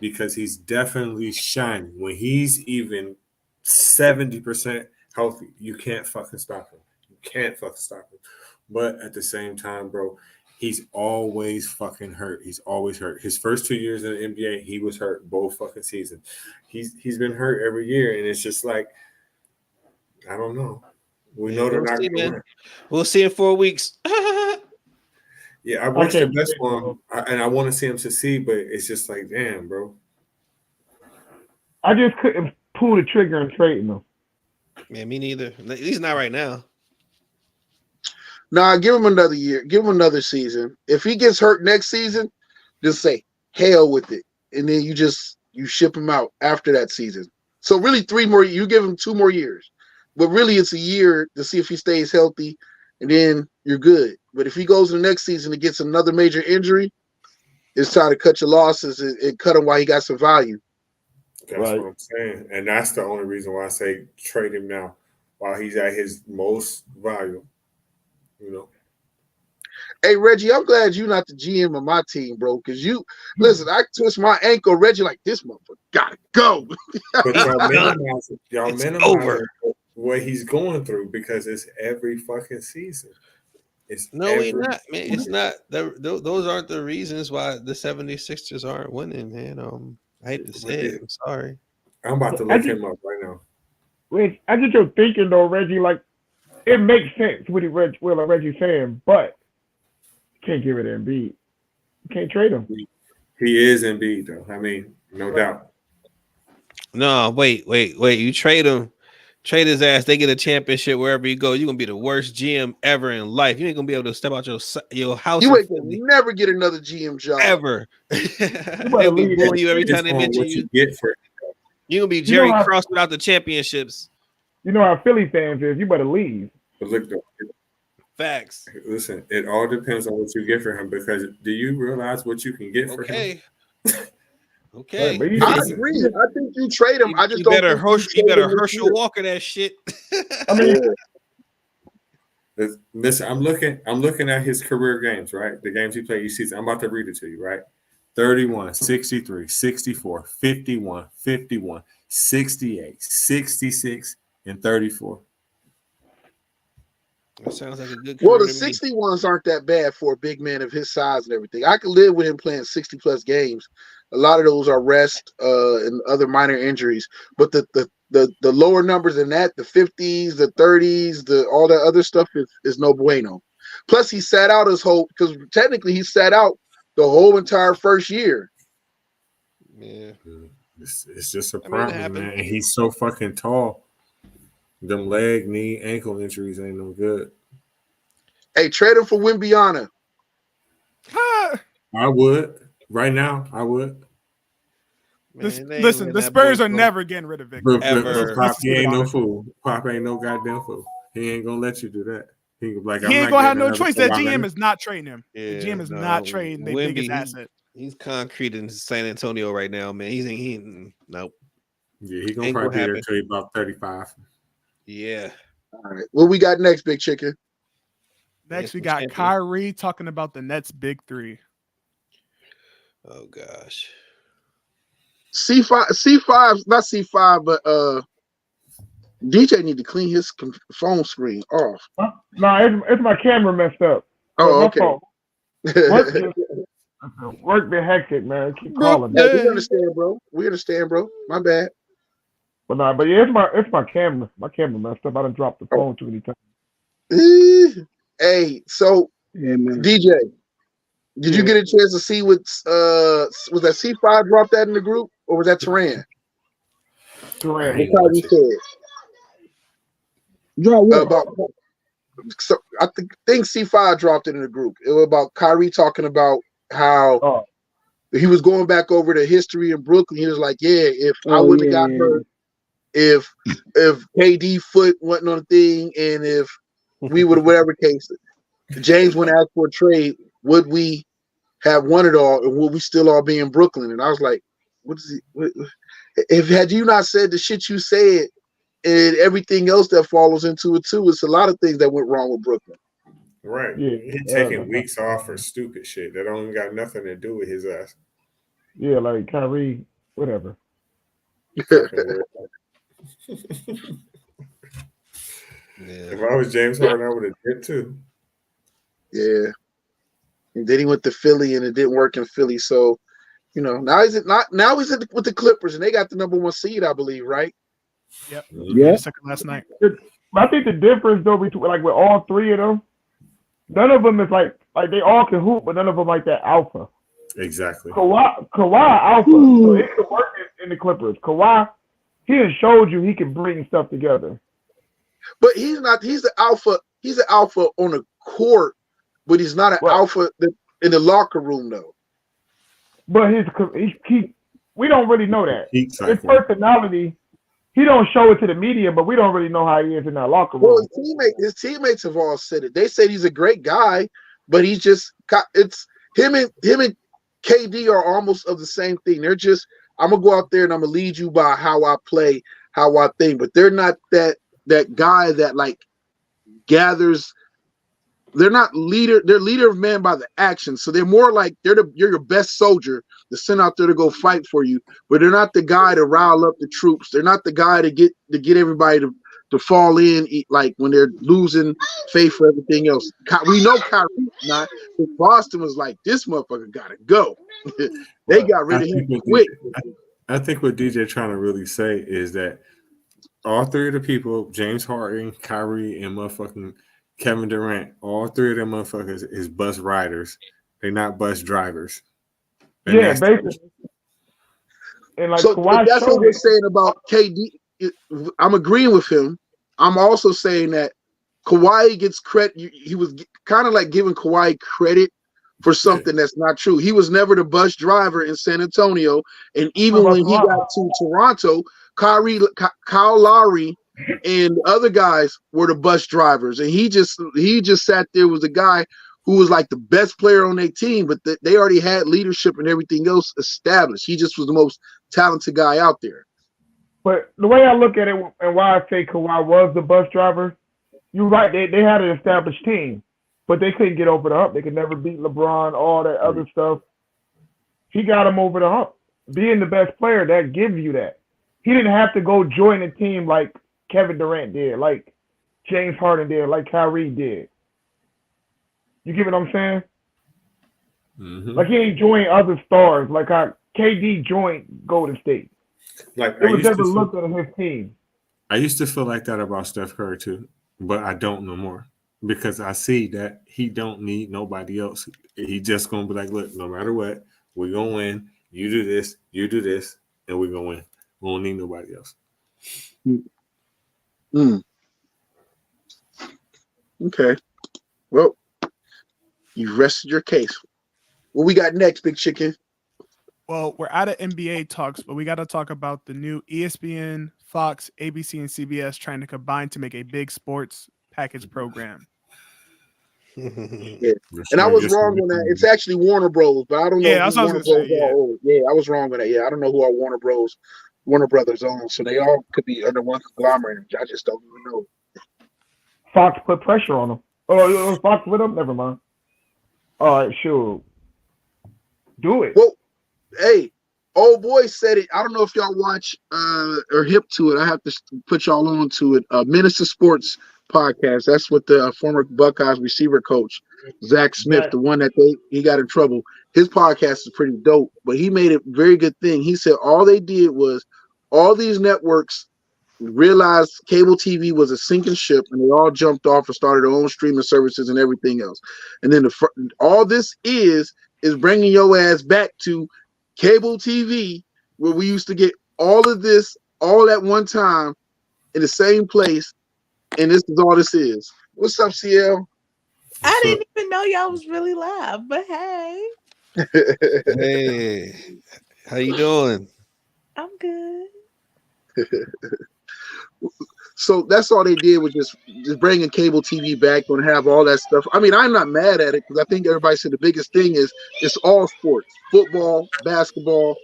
because he's definitely shining. When he's even 70% healthy, you can't fucking stop him. You can't fucking stop him. But at the same time, bro, he's always fucking hurt. He's always hurt. His first 2 years in the NBA, he was hurt both fucking seasons. He's been hurt every year, and it's just like, I don't know. We know they're not going to win. We'll see in 4 weeks. Yeah, I wish the best for him, and I want to see him succeed, but it's just like, damn, bro. I just couldn't pull the trigger and trade him. Man, me neither. At least not right now. Nah, give him another year. Give him another season. If he gets hurt next season, just say hell with it, and then you ship him out after that season. So really, 3 more. You give him 2 more years, but really it's a year to see if he stays healthy, and then you're good. But if he goes in the next season and gets another major injury, it's time to cut your losses and cut him while he got some value. That's what I'm saying, and that's the only reason why I say trade him now while he's at his most value. Hey, Reggie, I'm glad you're not the GM of my team, bro, because listen, I twist my ankle, Reggie, like, this motherfucker gotta go. But y'all minimize what he's going through because it's every fucking season. We're not, man. It's not. Those aren't the reasons why the 76ers aren't winning, man. I hate to say it. I'm sorry. I'm about to look him up right now. Rich, I get your thinking, though, Reggie. Like, it makes sense what Reggie's saying, but you can't give it to Embiid. You can't trade him. He is Embiid, though. I mean, no doubt. No, wait. You trade him. Trade his ass. They get a championship wherever you go. You're gonna be the worst GM ever in life. You ain't gonna be able to step out your house. You ain't gonna never get another GM job ever. They'll be booing you every time they mention you. You're gonna be Jerry Cross without the championships. You know how Philly fans is. You better leave. But look, though, facts. Listen, it all depends on what you get for him because do you realize what you can get for him? Okay. But I agree. I think you trade him. I just You don't better think you trade him this Herschel year. Walker that shit. I mean, Listen, I'm looking at his career games, right? The games he played each season. I'm about to read it to you, right? 31, 63, 64, 51, 51, 68, 66, and 34. That sounds like a good Well, career the to me. 61s aren't that bad for a big man of his size and everything. I could live with him playing 60 plus games. A lot of those are rest and other minor injuries. But the lower numbers than that, the 50s, the 30s, all that other stuff is no bueno. Plus, he sat out his whole, because technically he sat out the whole entire first year. Yeah. It's just a I mean, it problem, happened. man. And he's so fucking tall. Them leg, knee, ankle injuries ain't no good. Hey, trade him for Wimbiana. I would. Right now, I would. Man, they ain't Listen, letting the that Spurs boy are go. never getting rid of Victor. But Ever. Pop, he ain't no honest. fool. Pop ain't no goddamn fool. He ain't gonna let you do that. He like, He I'm ain't not gonna have getting no another choice. That Kawhi. GM is not trading him. Yeah, The GM is no, not trading their Wemby, biggest asset. He's concrete in San Antonio right now, man. Nope. Yeah, he gonna Ain't probably gonna be there happen. until he about 35. Yeah. All right. What we got next, Big Chicken? Next, we some got champion. Kyrie talking about the Nets' big three. Oh gosh. C5, not C5, but DJ need to clean his phone screen off. no, it's my camera messed up. Oh, My okay. fault. Work been hectic, man. Keep calling me. Hey, we understand, bro. We understand, bro. My bad. But yeah, it's my camera. My camera messed up. I done dropped the phone too many times. Hey, so Yeah, man. DJ, did you get a chance to see what was that C5 dropped that in the group, or was that Teran? Correct. ain't What watch you it. said Draw what? about? So I think C5 dropped it in the group. It was about Kyrie talking about how Oh, he was going back over the history in Brooklyn. He was like, "Yeah, if I wouldn't have got hurt, if KD foot wasn't on the thing, and if we would have whatever case, James wouldn't ask for a trade, would we have won it all, and would we still all be in Brooklyn?" And I was like, "What is he? If had you not said the shit you said and everything else that follows into it too, it's a lot of things that went wrong with Brooklyn." Right. Yeah. He taking weeks off for stupid shit that don't even got nothing to do with his ass. yeah, like Kyrie, whatever. If I was James Harden, I would have did too. Yeah. And then he went to Philly and it didn't work in Philly. So, now he's with the Clippers and they got the #1 seed, I believe, right? Yep. Yeah. Second last night. I think the difference though between like with all three of them, none of them is like they all can hoop, but none of them like that alpha. Exactly. Kawhi alpha, so it could work in the Clippers. Kawhi, he has showed you he can bring stuff together. But he's the alpha. He's an alpha on the court, but he's not an alpha in the locker room though. But we don't really know that. His His personality, he don't show it to the media, but we don't really know how he is in that locker room. Well, his teammates have all said it. They said he's a great guy, but he's just it's him and KD are almost of the same thing. They're just, I'm gonna go out there and I'm gonna lead you by how I play, how I think, but they're not that guy that like gathers. They're not leader. They're leader of men by the action. So they're more like you're your best soldier to send out there to go fight for you. But they're not the guy to rile up the troops. They're not the guy to get everybody to fall in like when they're losing faith for everything else. We know Kyrie not. Boston was like, this motherfucker gotta go. They got rid of him quick. I think what DJ trying to really say is that all three of the people, James Harden, Kyrie, and motherfucking Kevin Durant, all three of them motherfuckers is bus riders. They're not bus drivers. And yeah, basically. And like so Kawhi that's what showed we're it. saying about KD. I'm agreeing with him. I'm also saying that Kawhi gets credit. He was kind of like giving Kawhi credit for something that's not true. He was never the bus driver in San Antonio, and even when he got to Toronto, Kyle Lowry and the other guys were the bus drivers, and he just sat there was the guy who was like the best player on their team, but they already had leadership and everything else established. He just was the most talented guy out there. But the way I look at it and why I say Kawhi was the bus driver, you're right. They had an established team, but they couldn't get over the hump. They could never beat LeBron, all that other stuff. He got them over the hump. Being the best player, that gives you that. He didn't have to go join a team like Kevin Durant did, like James Harden did, like Kyrie did. You get what I'm saying? Mm-hmm. Like he ain't joined other stars, like how KD joined Golden State. Like It was never looked at his team. I used to feel like that about Steph Curry too, but I don't no more because I see that he don't need nobody else. He just gonna be like, look, no matter what, we're gonna win. You do this, and we're gonna win. We don't need nobody else. Okay. Well, you rested your case. What we got next, Big Chicken? Well, we're out of NBA talks, but we got to talk about the new ESPN, Fox, ABC, and CBS trying to combine to make a big sports package program. Yeah. And I was wrong on that. It's actually Warner Bros, but I don't know. Yeah, that's what I was gonna say. Yeah, I was wrong on that. Yeah, I don't know who our Warner Brothers own, so they all could be under one conglomerate. I just don't even know. Fox put pressure on them. Oh, Fox with them? Never mind. All right, sure. Do it. Well, hey, old boy said it. I don't know if y'all watch or hip to it. I have to put y'all on to it. Minister Sports podcast. That's what the former Buckeyes receiver coach, Zach Smith, the one that he got in trouble. His podcast is pretty dope, but he made a very good thing. He said all they did was all these networks realized cable TV was a sinking ship, and they all jumped off and started their own streaming services and everything else. And then all this is bringing your ass back to cable TV, where we used to get all of this all at one time in the same place, and this is all this is. What's up, CL? I didn't even know y'all was really live, but hey. Hey, how you doing? I'm good. So that's all they did was just bringing cable TV back and have all that stuff. I mean, I'm not mad at it because I think everybody said the biggest thing is it's all sports: football, basketball,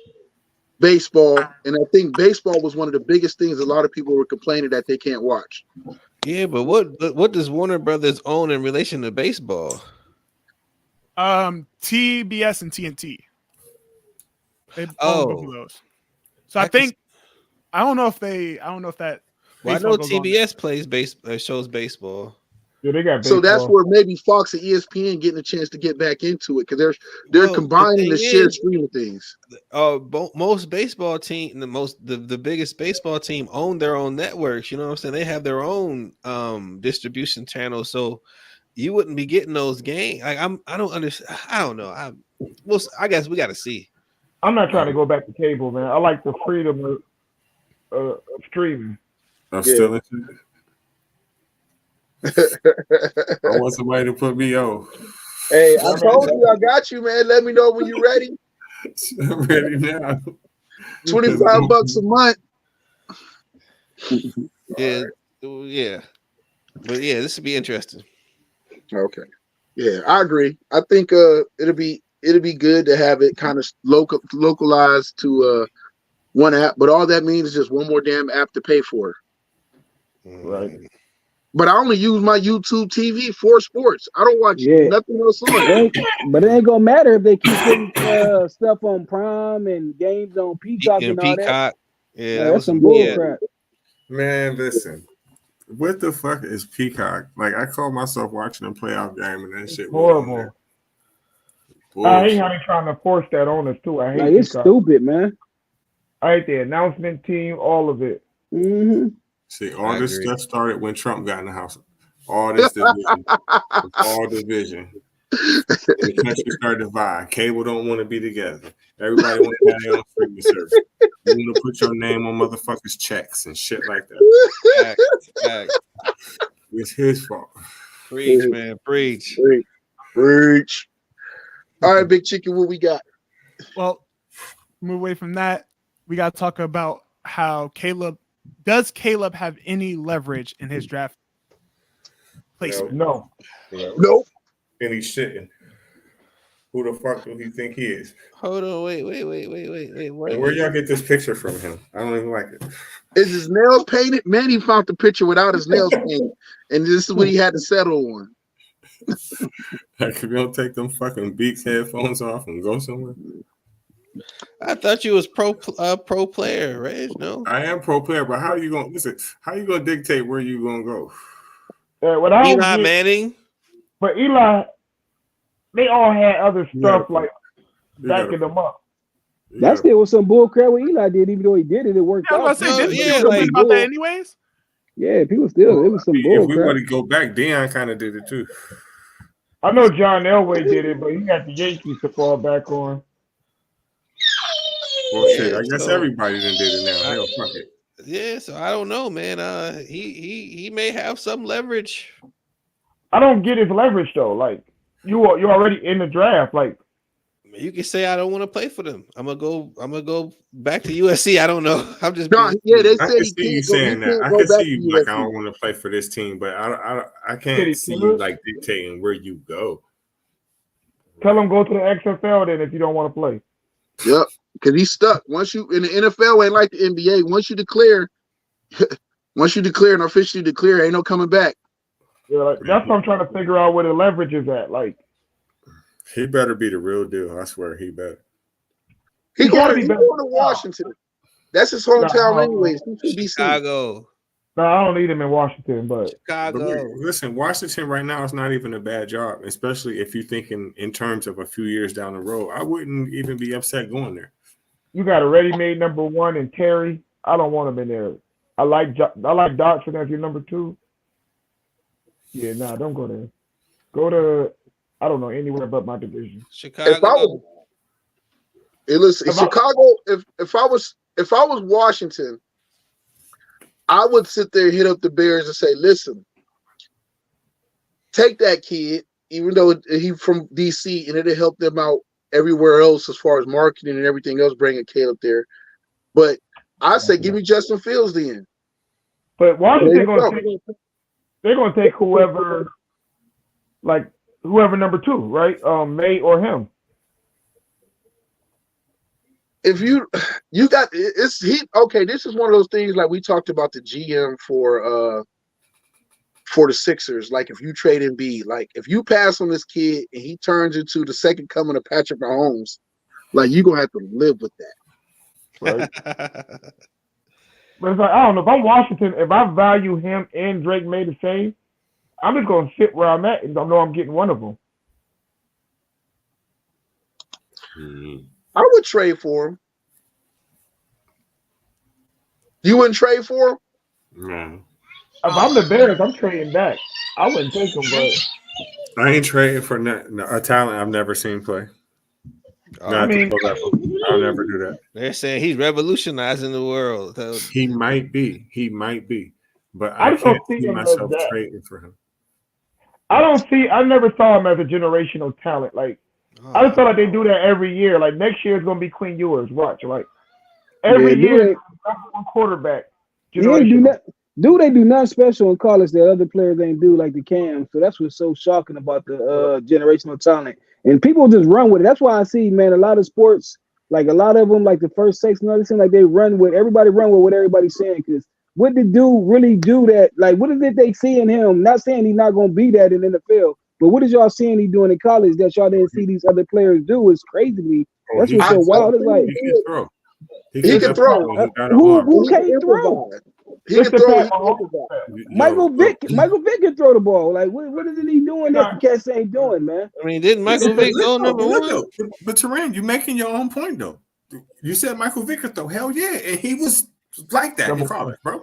baseball, and I think baseball was one of the biggest things. A lot of people were complaining that they can't watch. Yeah, but what does Warner Brothers own in relation to baseball? TBS and TNT. They own both of those. So I don't know if that. Well, I know TBS shows baseball. Yeah, they got baseball. So that's where maybe Fox and ESPN getting a chance to get back into it because they're combining the shared streaming things. Most baseball team, the biggest baseball team own their own networks. You know what I'm saying? They have their own distribution channels, so you wouldn't be getting those games. Like I don't understand. I don't know. I guess we got to see. I'm not trying to go back to cable, man. I like the freedom of streaming. I'm still into it. I want somebody to put me on. Hey, I told you I got you, man. Let me know when you're ready. I'm ready now. $25 a month. Yeah. But yeah, this would be interesting. Okay. Yeah, I agree. I think it'll be good to have it kind of localized to one app, but all that means is just one more damn app to pay for. Right. But I only use my YouTube TV for sports. I don't watch nothing else on it. But it ain't gonna matter if they keep putting stuff on Prime and games on Peacock and all that. Yeah, that's some bull crap. Man, listen. What the fuck is Peacock? Like, I call myself watching a playoff game and that shit. Horrible. I hate how they trying to force that on us too. I hate like, it's stupid, man. I hate the announcement team, all of it. Mm-hmm. See, all this stuff started when Trump got in the house. All this division. All division. The country started to divide. Cable don't want to be together. Everybody want to have their own streaming service. You want to put your name on motherfuckers' checks and shit like that. It's his fault. Preach, man. Preach. All right, Big Chicken, what we got? Well, move away from that. We got to talk about how Caleb have any leverage in his draft placement? No. Nope. and he's shitting. Who the fuck do he think he is? Hold on, wait. Where y'all get this picture from him? I don't even like it. Is his nails painted? Man, he found the picture without his nails painted, and this is what he had to settle on. Like, if you don't take them fucking Beats headphones off and go somewhere. I thought you was pro player, Reg. No, I am pro player, but how you gonna listen? How you gonna dictate where you gonna go? Eli Manning, but Eli, they all had other stuff like backing them up. That still was some bullcrap what Eli did, even though he did it, it worked out. I was gonna say, like, about that anyways. Yeah, people still, it was some bullcrap. If we want to go back, Deion kind of did it too. I know John Elway did it, but he got the Yankees to fall back on. Well, shit, I guess everybody done did it now. Hell, fuck it. Yeah, so I don't know, man. He may have some leverage. I don't get his leverage though. Like you're already in the draft. Like you can say I don't want to play for them. I'm gonna go back to USC. I don't know. I'm just yeah. They I say can see you saying that. I can see you like I don't want to play for this team, but I can't see you like dictating where you go. Tell him go to the XFL then if you don't want to play. Yep, because he's stuck. Once you in the NFL ain't like the NBA. Once you declare and officially declare, ain't no coming back. Yeah, like, that's what I'm trying to figure out where the leverage is at. Like, he better be the real deal. I swear, he better. He going to Washington. That's his hometown, anyways. Chicago. No, I don't need him in Washington, but Chicago. But listen, Washington right now is not even a bad job, especially if you're thinking in terms of a few years down the road. I wouldn't even be upset going there. You got a ready-made number one in Terry. I don't want him in there. I like Dodson as your number two. Yeah, don't go there. Go to I don't know anywhere but my division. Chicago. Chicago. If I was Washington, I would sit there and hit up the Bears and say, "Listen, take that kid, even though he's from DC, and it'll help them out everywhere else as far as marketing and everything else. Bringing Caleb there, but I say, give me Justin Fields then." But Washington they're going to take whoever number two, right? May or him. If you got this is one of those things like we talked about the GM for the Sixers. Like if you trade Embiid, like if you pass on this kid and he turns into the second coming of Patrick Mahomes, like you're gonna have to live with that. Right? But it's like, I don't know. If I'm Washington, if I value him and Drake May the same, I'm just going to sit where I'm at and I know I'm getting one of them. I would trade for him. You wouldn't trade for him? No. If I'm the Bears, I'm trading back. I wouldn't take him, but I ain't trading for a talent I've never seen play. I'll never do that. They're saying he's revolutionizing the world. He might be, but I can't see myself trading for him. I never saw him as a generational talent. Like I just feel like they do that every year. Like next year is gonna be Quinn Ewers. Watch, like every year, one quarterback. They do nothing special in college that other players ain't do, like the Cam. So that's what's so shocking about the generational talent. And people just run with it. That's why I see, man, a lot of sports, like a lot of them, like the first six and everything, like everybody run with what everybody's saying. Because what did dude really do that? Like, what is it they see in him? Not saying he's not going to be that in the NFL, but what is y'all seeing he doing in college that y'all didn't see these other players do? It's crazy to me. That's what's so wild. It's like he can throw. Who can't throw? He can throw. Michael Vick can throw the ball. Like, what is he doing that the Cats ain't doing, man? I mean, didn't Michael Vick go number one? But Teran, you're making your own point though. You said Michael Vick could throw. Hell yeah, and he was like that in college, bro.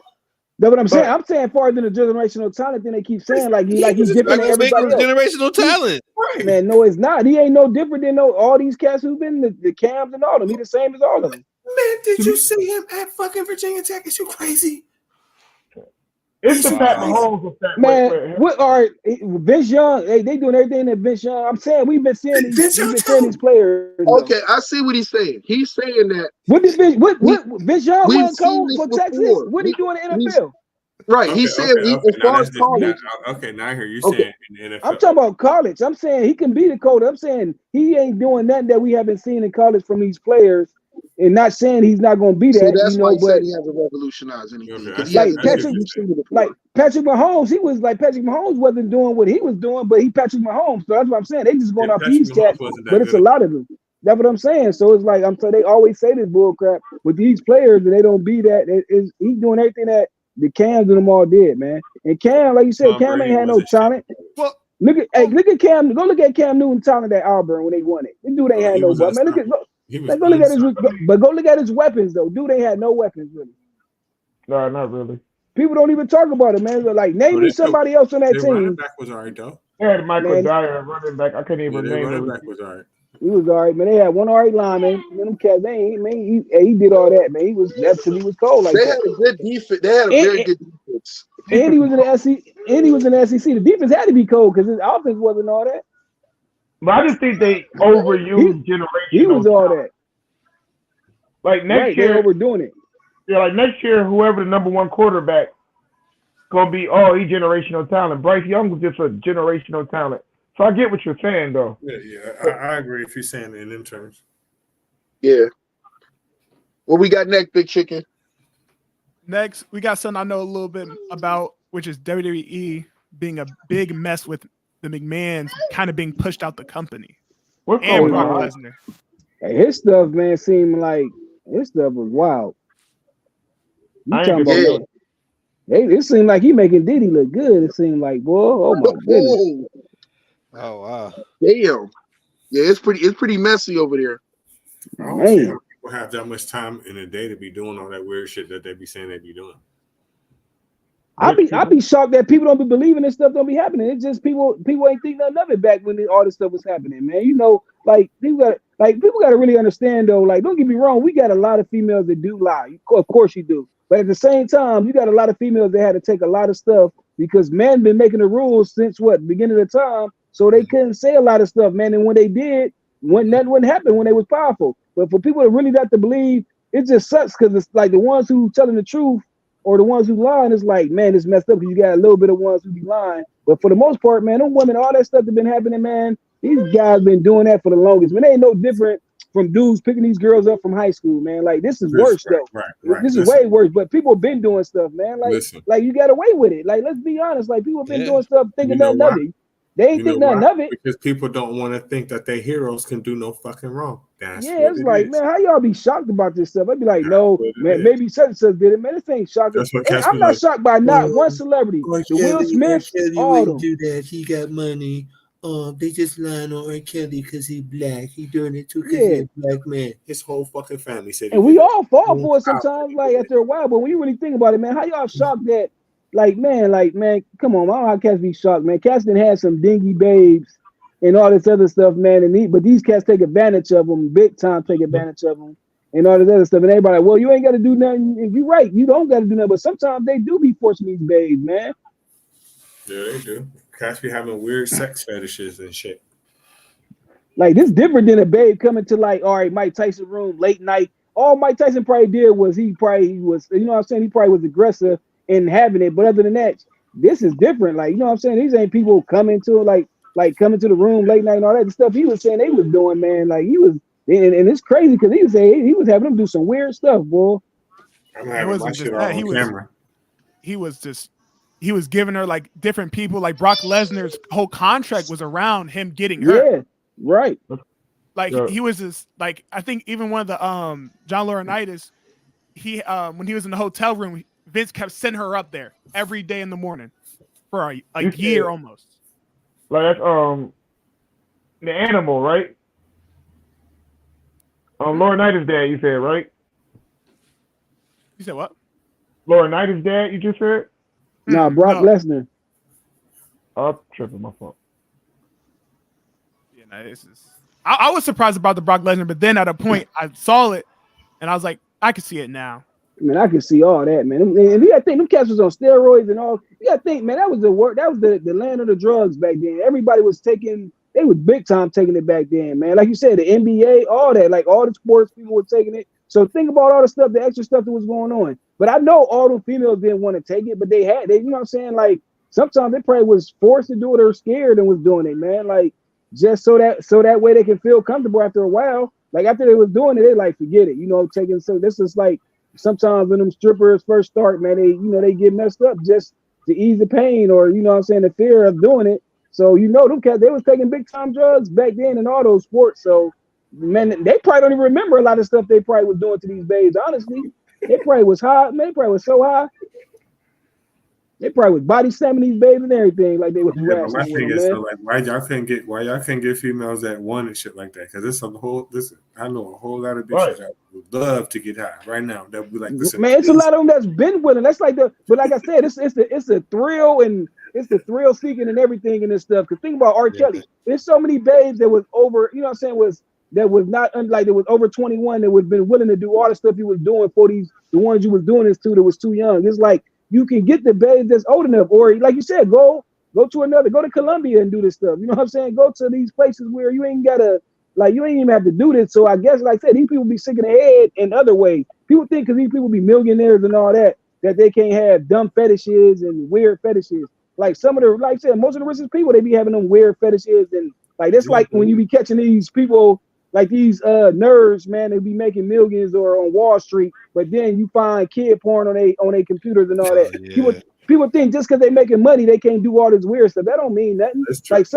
That's what I'm saying. I'm saying farther than the generational talent. Then they keep saying like he's different than everybody else. Generational talent, right? Man, no, it's not. He ain't no different than all these cats who've been the Cams and all of them. He the same as all of them. Man, did you see him at fucking Virginia Tech? Is you crazy? It's the Pat Mahomes effect. Man, what are Vince Young? Hey, they doing everything that Vince Young. I'm saying we've been seeing these players. Okay, I see what he's saying. He's saying that. What Vince Young was coach for Texas? What he doing in the NFL? Right. He said as Now far that's as different. college. Now I hear you Okay. saying in the NFL. I'm talking about college. I'm saying he can be the coach. I'm saying he ain't doing nothing that we haven't seen in college from these players, and not saying he's not going to be So that, that's why he but said he hasn't revolutionized anything Okay, because he like hasn't done Patrick, it. You've seen it like before. Patrick Mahomes, Patrick Mahomes wasn't doing what he was doing, but he Patrick Mahomes. So that's what I'm saying. They just going Yeah, off Patrick these Mahomes cats, wasn't but that it's a good. lot of them. That's what I'm saying. So it's like so they always say this bull crap with these players, and they don't be that. He's doing everything that the Cams and them all did, man. And Cam, like you said, Tom Cam ain't Brady had no wasn't shit. talent. Well, Look at Cam. Go look at Cam Newton talent at Auburn when they won it. This dude ain't had He no was weapon. Man, He was go look at his, unstoppable. but go look at his weapons though. Dude ain't had no weapons really. No, not really. People don't even talk about it, man. But like, name me somebody else on that Their running team. back was all right though. They had Michael Man, Dyer running back. I couldn't Yeah, even their name running it. back was all right. he was all right, man. They had one all right lineman. Man, them cats, he did all that, man. That's because he was cold like They that. had a good defense. They had a very good defense. And he was in the SEC. And he was in the SEC. The defense had to be cold because his offense wasn't all that. But I just think they overused generational. He was all talent. that. Like next Right, year, they're overdoing it. yeah, like next year, whoever the number one quarterback gonna be, he generational talent. Bryce Young was just a generational talent. So I get what you're saying, though. Yeah, I agree if you're saying it in them terms. Yeah. What we got next, Big Chicken? next we got something I know a little bit about, which is WWE being a big mess with the McMahons kind of being pushed out the company. What's And going Brock on? Lesnar. Hey, his stuff, man, seemed like his stuff was wild. You I ain't talking about? Yeah. It seemed like he making Diddy look good. It seemed like, boy, oh my goodness. Oh wow. Damn. Yeah, it's pretty messy over there. I don't see Man. how people have that much time in a day to be doing all that weird shit that they be saying they be doing. I be shocked that people don't be believing this stuff don't be happening. It's just people ain't think nothing of it back when all this stuff was happening, man. You know, like people got to really understand though. Like, don't get me wrong, we got a lot of females that do lie. Of course you do, but at the same time, you got a lot of females that had to take a lot of stuff because men been making the rules since beginning of the time, so they couldn't say a lot of stuff, man. And when they did, nothing wouldn't happen when they was powerful. But for people to really not to believe, it just sucks because it's like the ones who telling the truth. Or the ones who lying is like, man, it's messed up because you got a little bit of ones who be lying. But for the most part, man, them women, all that stuff that been happening, man, these guys been doing that for the longest. Man, they ain't no different from dudes picking these girls up from high school, man. Like, this is worse, though. Right. This is way worse. But people been doing stuff, man. Like you got away with it. Like, let's be honest. Like, people been doing stuff thinking nothing of it. They ain't think nothing of it. Because people don't want to think that their heroes can do no fucking wrong. That's yeah, it's like, man, how y'all be shocked about this stuff? I'd be like, no, man, maybe such and such did it, man. This ain't shocking. And I'm not shocked by not one celebrity. The Will Smith, all of them. Do that. He got money. They just lying on R. Kelly because he black. He doing it too because he's a black man. His whole fucking family said. And we all fall for it sometimes, like after a while. But when you really think about it, man, how y'all shocked that? Like, man, come on, I don't know how cats be shocked, man. Cats done had some dingy babes and all this other stuff, man. But these cats take advantage of them, big time take advantage of them, and all this other stuff. And everybody, well, you ain't got to do nothing. If you're right, you don't got to do nothing. But sometimes they do be forcing these babes, man. Yeah, they do. Cats be having weird sex fetishes and shit. Like, this different than a babe coming to, like, all right, Mike Tyson room late night. All Mike Tyson probably did was he was, you know what I'm saying? He probably was aggressive in having it. But other than that, this is different. Like, you know what I'm saying? These ain't people coming to coming to the room late night and all that stuff he was saying they was doing, man. Like, he was, and it's crazy because he was saying he was having them do some weird stuff, boy. I'm having my shit all on camera. He was giving her like different people, like Brock Lesnar's whole contract was around him getting her. Yeah, right. Like he was just like, I think even one of the John Laurinaitis, he when he was in the hotel room, Vince kept sending her up there every day in the morning for a year almost. Like that's the animal, right? Laurinaitis' dad, you said, right? You said what? Laurinaitis' dad, you just said? Nah, Brock Lesnar. I'm tripping my phone. Yeah, no, this is. I was surprised about the Brock Lesnar, but then at a point I saw it and I was like, I can see it now. Man, I can see all that, man. And you gotta think them cats was on steroids and all. You gotta think, man, that was the land of the drugs back then. Everybody was they was big time taking it back then, man. Like you said, the NBA, all that, like all the sports people were taking it. So think about all the stuff, the extra stuff that was going on. But I know all the females didn't want to take it, but they, you know what I'm saying? Like sometimes they probably was forced to do it or scared and was doing it, man. Like just so that way they can feel comfortable after a while. Like after they was doing it, they like forget it, you know, taking. So this is like sometimes when them strippers first start, man, they get messed up just to ease the pain or, you know what I'm saying, the fear of doing it. So, you know, them cats, they was taking big time drugs back then in all those sports. So, man, they probably don't even remember a lot of stuff they probably was doing to these babes. Honestly, they probably was high. Man, they probably was so high. They probably was body slamming these babes and everything like they was wrestling with them, man. So like, why y'all can't get females that want and shit like that? Because I know a whole lot of bitches that would love to get high right now. That would be like, man, it's a lot of them that's been willing. That's like but like I said, it's the thrill and it's the thrill seeking and everything and this stuff. Because think about R. Kelly. There's so many babes that was over, you know what I'm saying, that was not like it was over 21 that was been willing to do all the stuff you was doing for the ones you was doing this to that was too young. It's like you can get the babes that's old enough, or like you said, go to Colombia and do this stuff. You know what I'm saying? Go to these places where you ain't gotta, like, you ain't even have to do this. So I guess, like I said, these people be sick in the head in other ways. People think because these people be millionaires and all that they can't have dumb fetishes and weird fetishes. Like some of the, like I said, most of the richest people, they be having them weird fetishes and like that's like when you be catching these people. Like these nerds, man, they be making millions or on Wall Street, but then you find kid porn on they computers and all that. Yeah. People think just because they making money, they can't do all this weird stuff. That don't mean nothing.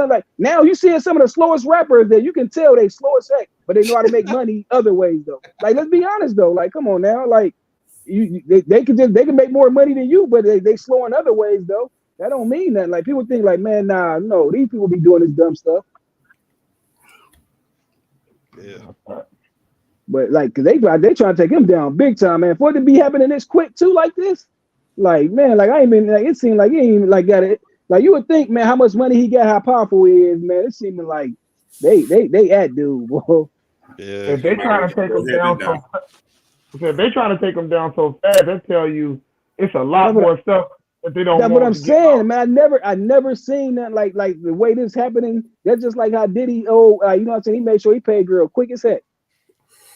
Like now you seeing some of the slowest rappers that you can tell they slow as heck, but they know how to make money other ways though. Like let's be honest though. Like come on now, like they can make more money than you, but they slow in other ways though. That don't mean nothing. Like people think like, man, no, these people be doing this dumb stuff. Yeah, but like, cause they trying to take him down big time, man. For it to be happening this quick too, like this, like man, like I ain't been like it seemed like he ain't even like got it. Like you would think, man, how much money he got, how powerful he is, man. It seeming like they at dude, bro. Yeah, if they trying to take him down if they trying to take him down so fast, they tell you it's a lot more stuff. That they don't. That's what I'm saying, man. I never seen that like the way this happening. That's just like how Diddy. You know what I'm saying? He made sure he paid girl quick as heck.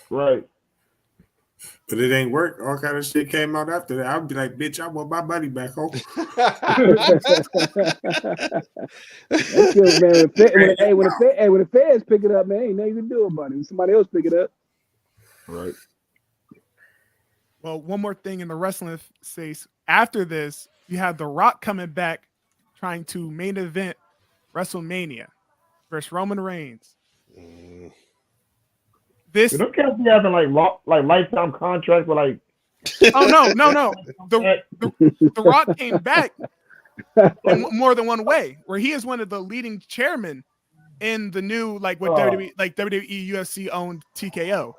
Right. But it ain't work. All kind of shit came out after that. I'd be like, bitch, I want my money back home. That's good, man. When the feds pick it up, man, ain't nothing you can do about it. When somebody else pick it up. Right. Well, one more thing in the wrestling space. After this, you have The Rock coming back, trying to main event WrestleMania versus Roman Reigns. This don't care if you having like lifetime contracts with like. Oh no! The Rock came back in more than one way, where he is one of the leading chairmen in the new WWE, UFC owned TKO.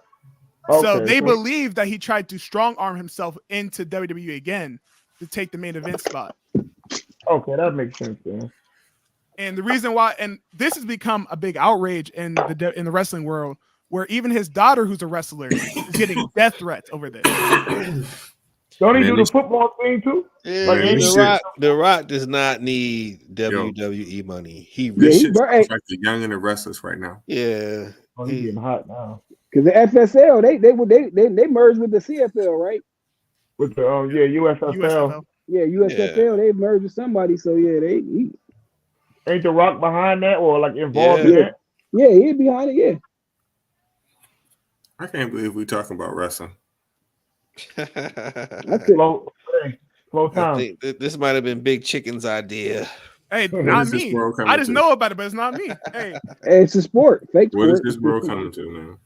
Okay, so they believe that he tried to strong arm himself into WWE again to take the main event spot. Okay, that makes sense. Yeah. And the reason why, and this has become a big outrage in the wrestling world, where even his daughter, who's a wrestler, is getting death threats over this. Don't he do the football thing too? Yeah, the Rock does not need WWE money. He really like the young and the restless right now. Yeah, he's getting hot now. Because the FSL, they merged with the CFL, right? With the USFL. Yeah, USFL, they merged with somebody. So yeah, ain't The Rock behind that or like involved in that? Yeah, he's behind it. Yeah. I can't believe we talking about wrestling. Slow time. I think this might have been Big Chicken's idea. Hey, not me. I just know about it, but it's not me. Hey, it's a sport. Fake sport. What is this world coming to, man?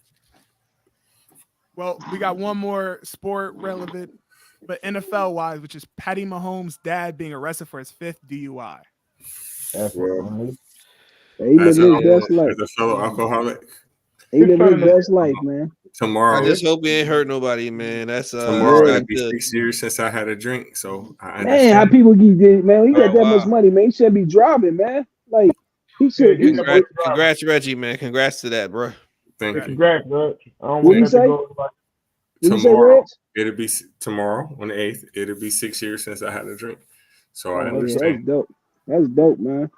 Well, we got one more sport relevant, but NFL wise, which is Patty Mahomes' dad being arrested for his 5th DUI. That's right. He lived his best life. As a fellow alcoholic. He lived his best life, man. Tomorrow, I just hope he ain't hurt nobody, man. That's tomorrow. It'll be 6 years since I had a drink, so I understand. Man, how people get man? He got that much money, man. He shouldn't be driving, man. Like he should. Congrats, Reggie, man. Congrats to that, bro. Thank you. Congrats, Reg. What do you say? Tomorrow, it'll be tomorrow on the 8th. It'll be 6 years since I had a drink, so I understand. That's dope. That's dope, man.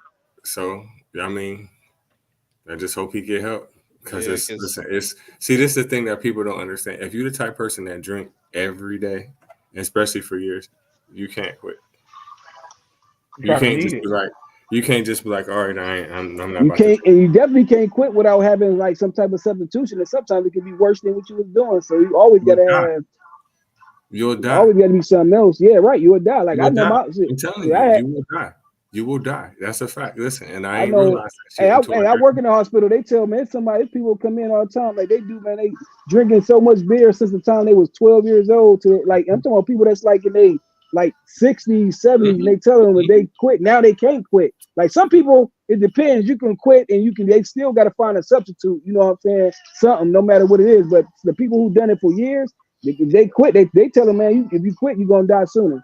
So I mean, I just hope he get help. Because it's see, this is the thing that people don't understand. If you're the type of person that drink every day, especially for years. You can't quit. You Gotta can't need just it. be like, all right, I'm not You about to. can't, and you definitely can't quit without having like some type of substitution. And sometimes it can be worse than what you was doing. So you always You'll gotta die. have. You'll die. Always gotta be something else. Yeah, right. You would die. Like You'll I know die. my shit. I'm telling Yeah, you, you will die. You will die. That's a fact. Listen, and I I ain't know. realized that shit until I work in the hospital. They tell me there's people come in all the time. Like they do, man. They drinking so much beer since the time they was 12 years old. To like, I'm talking about people that's like in they like 60s, 70s, and they tell them if they quit now they can't quit. Like some people, it depends. You can quit and you can. They still got to find a substitute. You know what I'm saying? Something, no matter what it is. But the people who done it for years, they quit. They tell them, man, if you quit, you're gonna die sooner.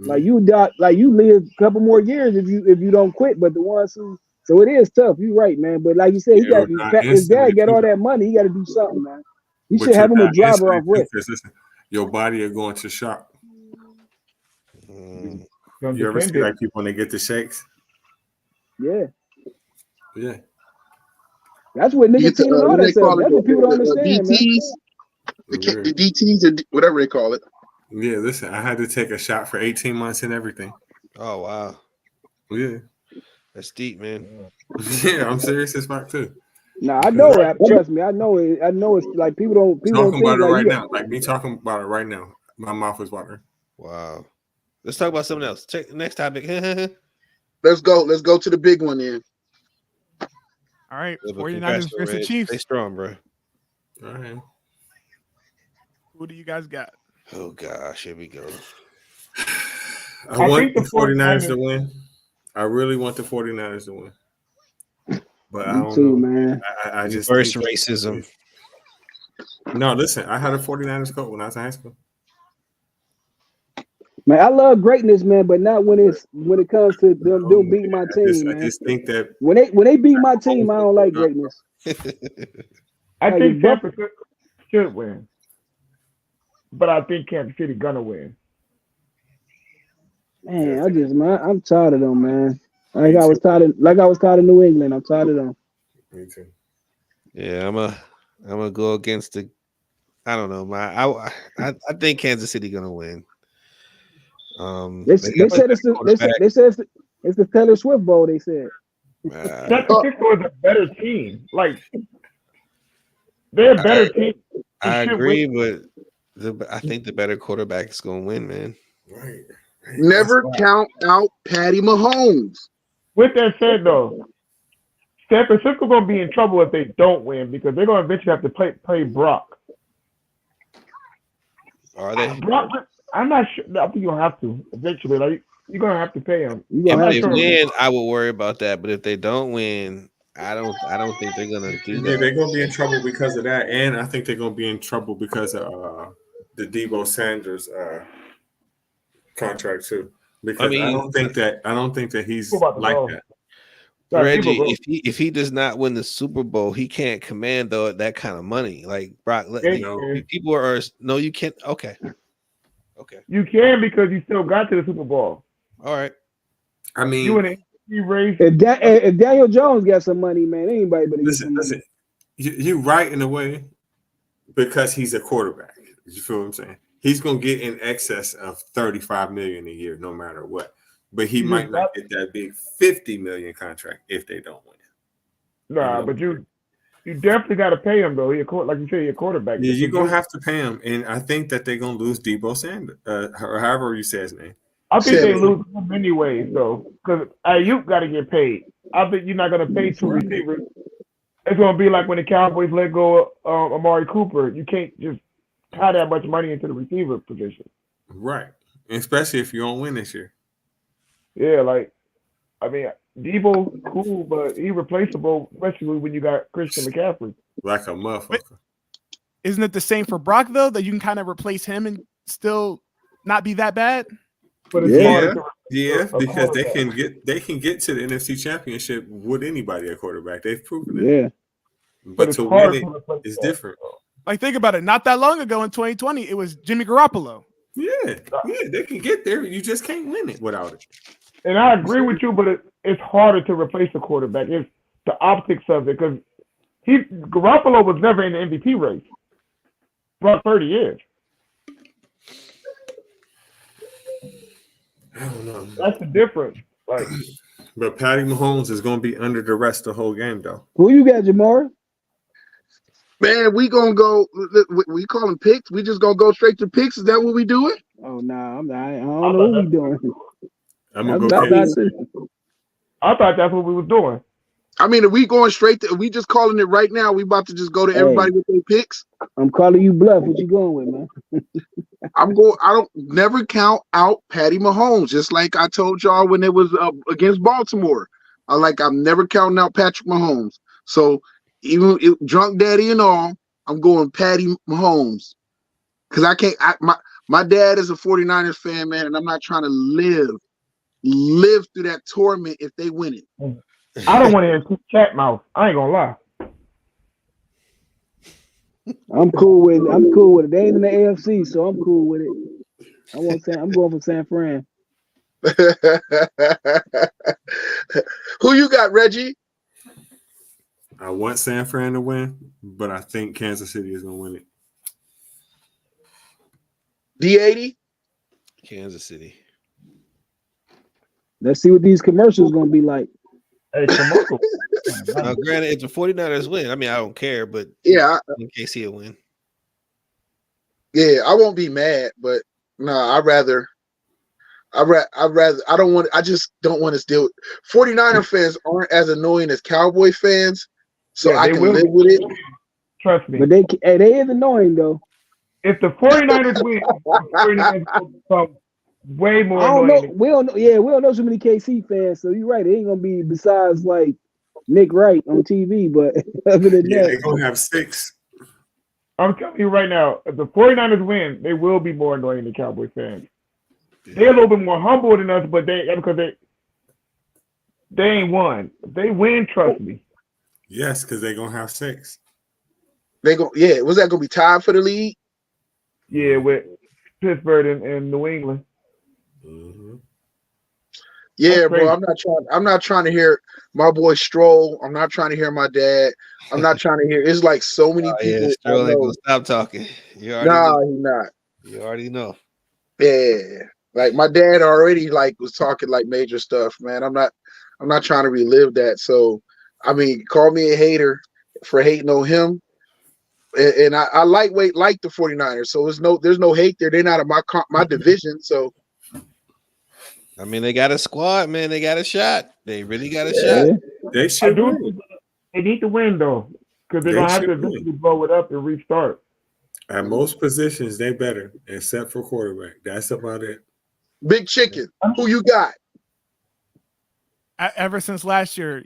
Like you die, like you live a couple more years if you don't quit. But the ones who, so it is tough. You're right, man. But like you said, his dad got all that money. He got to do something, man. You should have him a driver off with. Listen, your body are going to shock. You ever see like people when they get the shakes? Yeah. Yeah. That's what nicotine and all that stuff. That's what people don't understand, DTs, man. The DTs or whatever they call it. Yeah, listen, I had to take a shot for 18 months and everything. Oh wow. Yeah. That's deep, man. Yeah, I'm serious as fuck too. Nah, I know that. Trust me, I know it. I know it's like people don't Talking think about it like right now. Like me talking about it right now. My mouth is watering. Wow. Let's talk about something else. Next topic. Let's go. Let's go to the big one then. All right. 49ers versus the Chiefs. Stay strong, bro. All right. Who do you guys got? Oh gosh, here we go. I want the 49ers to win. I really want the 49ers to win. But I don't know, man. I just Reverse racism. No, listen, I had a 49ers coat when I was in high school. Man, I love greatness, man, but not when it comes to them beating my team, man. I just think that when they beat my team, I don't like greatness. I think San Francisco should win, but I think Kansas City gonna win. Man, I'm tired of them, man. Like I was tired of New England. I'm tired of them. Me too. Yeah, I'm gonna go against the. I don't know, I think Kansas City gonna win. They said it's the Taylor Swift Bowl. They said San Francisco is a better team. Like they're a better team. I agree, but I think the better quarterback is gonna win, man. Right. Never count out Patty Mahomes. With that said, though, San Francisco gonna be in trouble if they don't win because they're gonna eventually have to play Brock. Are they? Brock, I'm not sure. I think you're gonna have to eventually. Like you're gonna have to pay him. If they win, I would worry about that. But if they don't win, I don't think they're gonna do that. Yeah, they're gonna be in trouble because of that, and I think they're gonna be in trouble because of the Debo Sanders contract too. Because I don't think that he's like that. Reggie, if he does not win the Super Bowl, he can't command that kind of money. Like Brock, people are you can't. Okay, you can because you still got to the Super Bowl. All right. I mean, if Daniel Jones got some money, man, anybody but listen. You're right in a way because he's a quarterback. You feel what I'm saying? He's gonna get in excess of $35 million a year, no matter what. But he might not get that big $50 million contract if they don't win. Nah, but you definitely got to pay him though. Like you said, you're a quarterback. Yeah, you're gonna have to pay him, and I think that they're gonna lose Debo Sanders, or however you say his name. I think they lose him anyways though, because Ayuk got to get paid. I think you're not gonna pay two receivers. It's gonna be like when the Cowboys let go of Amari Cooper. You can't just tie that much money into the receiver position. Right, especially if you don't win this year. Yeah, like, I mean, Debo, cool, but he replaceable, especially when you got Christian McCaffrey. Like a motherfucker. Isn't it the same for Brock, though, that you can kind of replace him and still not be that bad? But it's because they can get to the NFC Championship with anybody at quarterback. They've proven it. Yeah. But to win it is different. Like, think about it. Not that long ago in 2020, it was Jimmy Garoppolo. Yeah, they can get there. You just can't win it without it. And I agree with you, but it's harder to replace a quarterback. It's the optics of it because Garoppolo was never in the MVP race. Brock 30 years. I don't know. That's the difference. Like, but Patty Mahomes is going to be under the rest the whole game, though. Who you got, Jamar? Man, we gonna go. We call them picks. We just gonna go straight to picks. Is that what we doing? Oh no, I'm not. I don't know what we doing. I'm gonna go. I thought that's what we was doing. I mean, are we going straight to? Are we just calling it right now? We about to just go to everybody with their picks. I'm calling you bluff. What you going with, man? I'm going. I don't never count out Patty Mahomes. Just like I told y'all when it was against Baltimore. I'm never counting out Patrick Mahomes. So even drunk daddy and all, I'm going Patty Mahomes because I can't. My dad is a 49ers fan, man, and I'm not trying to live through that torment if they win it. I don't want to hear cat mouth. I ain't gonna lie. I'm cool with it. They ain't in the AFC, so I'm cool with it. I'm going for San Fran. Who you got, Reggie? I want San Fran to win, but I think Kansas City is gonna win it. D80? Kansas City. Let's see what these commercials gonna be like. Hey, commercial. Now, granted, if the 49ers win, I mean, I don't care, but yeah, in case he'll win. Yeah, I won't be mad, but no, I just don't want to deal with 49er fans aren't as annoying as Cowboy fans, so I can live with it. Trust me. But they is annoying though. If the 49ers win, the 49ers will become way more I don't annoying. know. We don't know. Yeah, we don't know so many KC fans, so you're right. It ain't gonna be besides like Nick Wright on TV, but other than that, they're gonna have 6. I'm telling you right now, if the 49ers win, they will be more annoying than Cowboy fans. They're a little bit more humble than us, but because they ain't won. If they win, trust me. Yes, because they're gonna have 6. Yeah, was that gonna be tied for the lead? Yeah, with Pittsburgh and New England. Mm-hmm. Yeah, bro. I'm not trying to hear my boy Stroll. I'm not trying to hear my dad. I'm not trying to hear. It's like so many people. Yeah, Stroll ain't gonna stop talking. He's not. You already know. Yeah, like my dad already was talking major stuff, man. I'm not trying to relive that. So, I mean, call me a hater for hating on him. And I like the 49ers. So there's no hate there. They're not in my division. So. I mean, they got a squad, man. They got a shot. They really got a shot. They should. They need to win though, because they're gonna have to eventually blow it up and restart. At most positions, they better, except for quarterback. That's about it. Big Chicken, who you got? Ever since last year,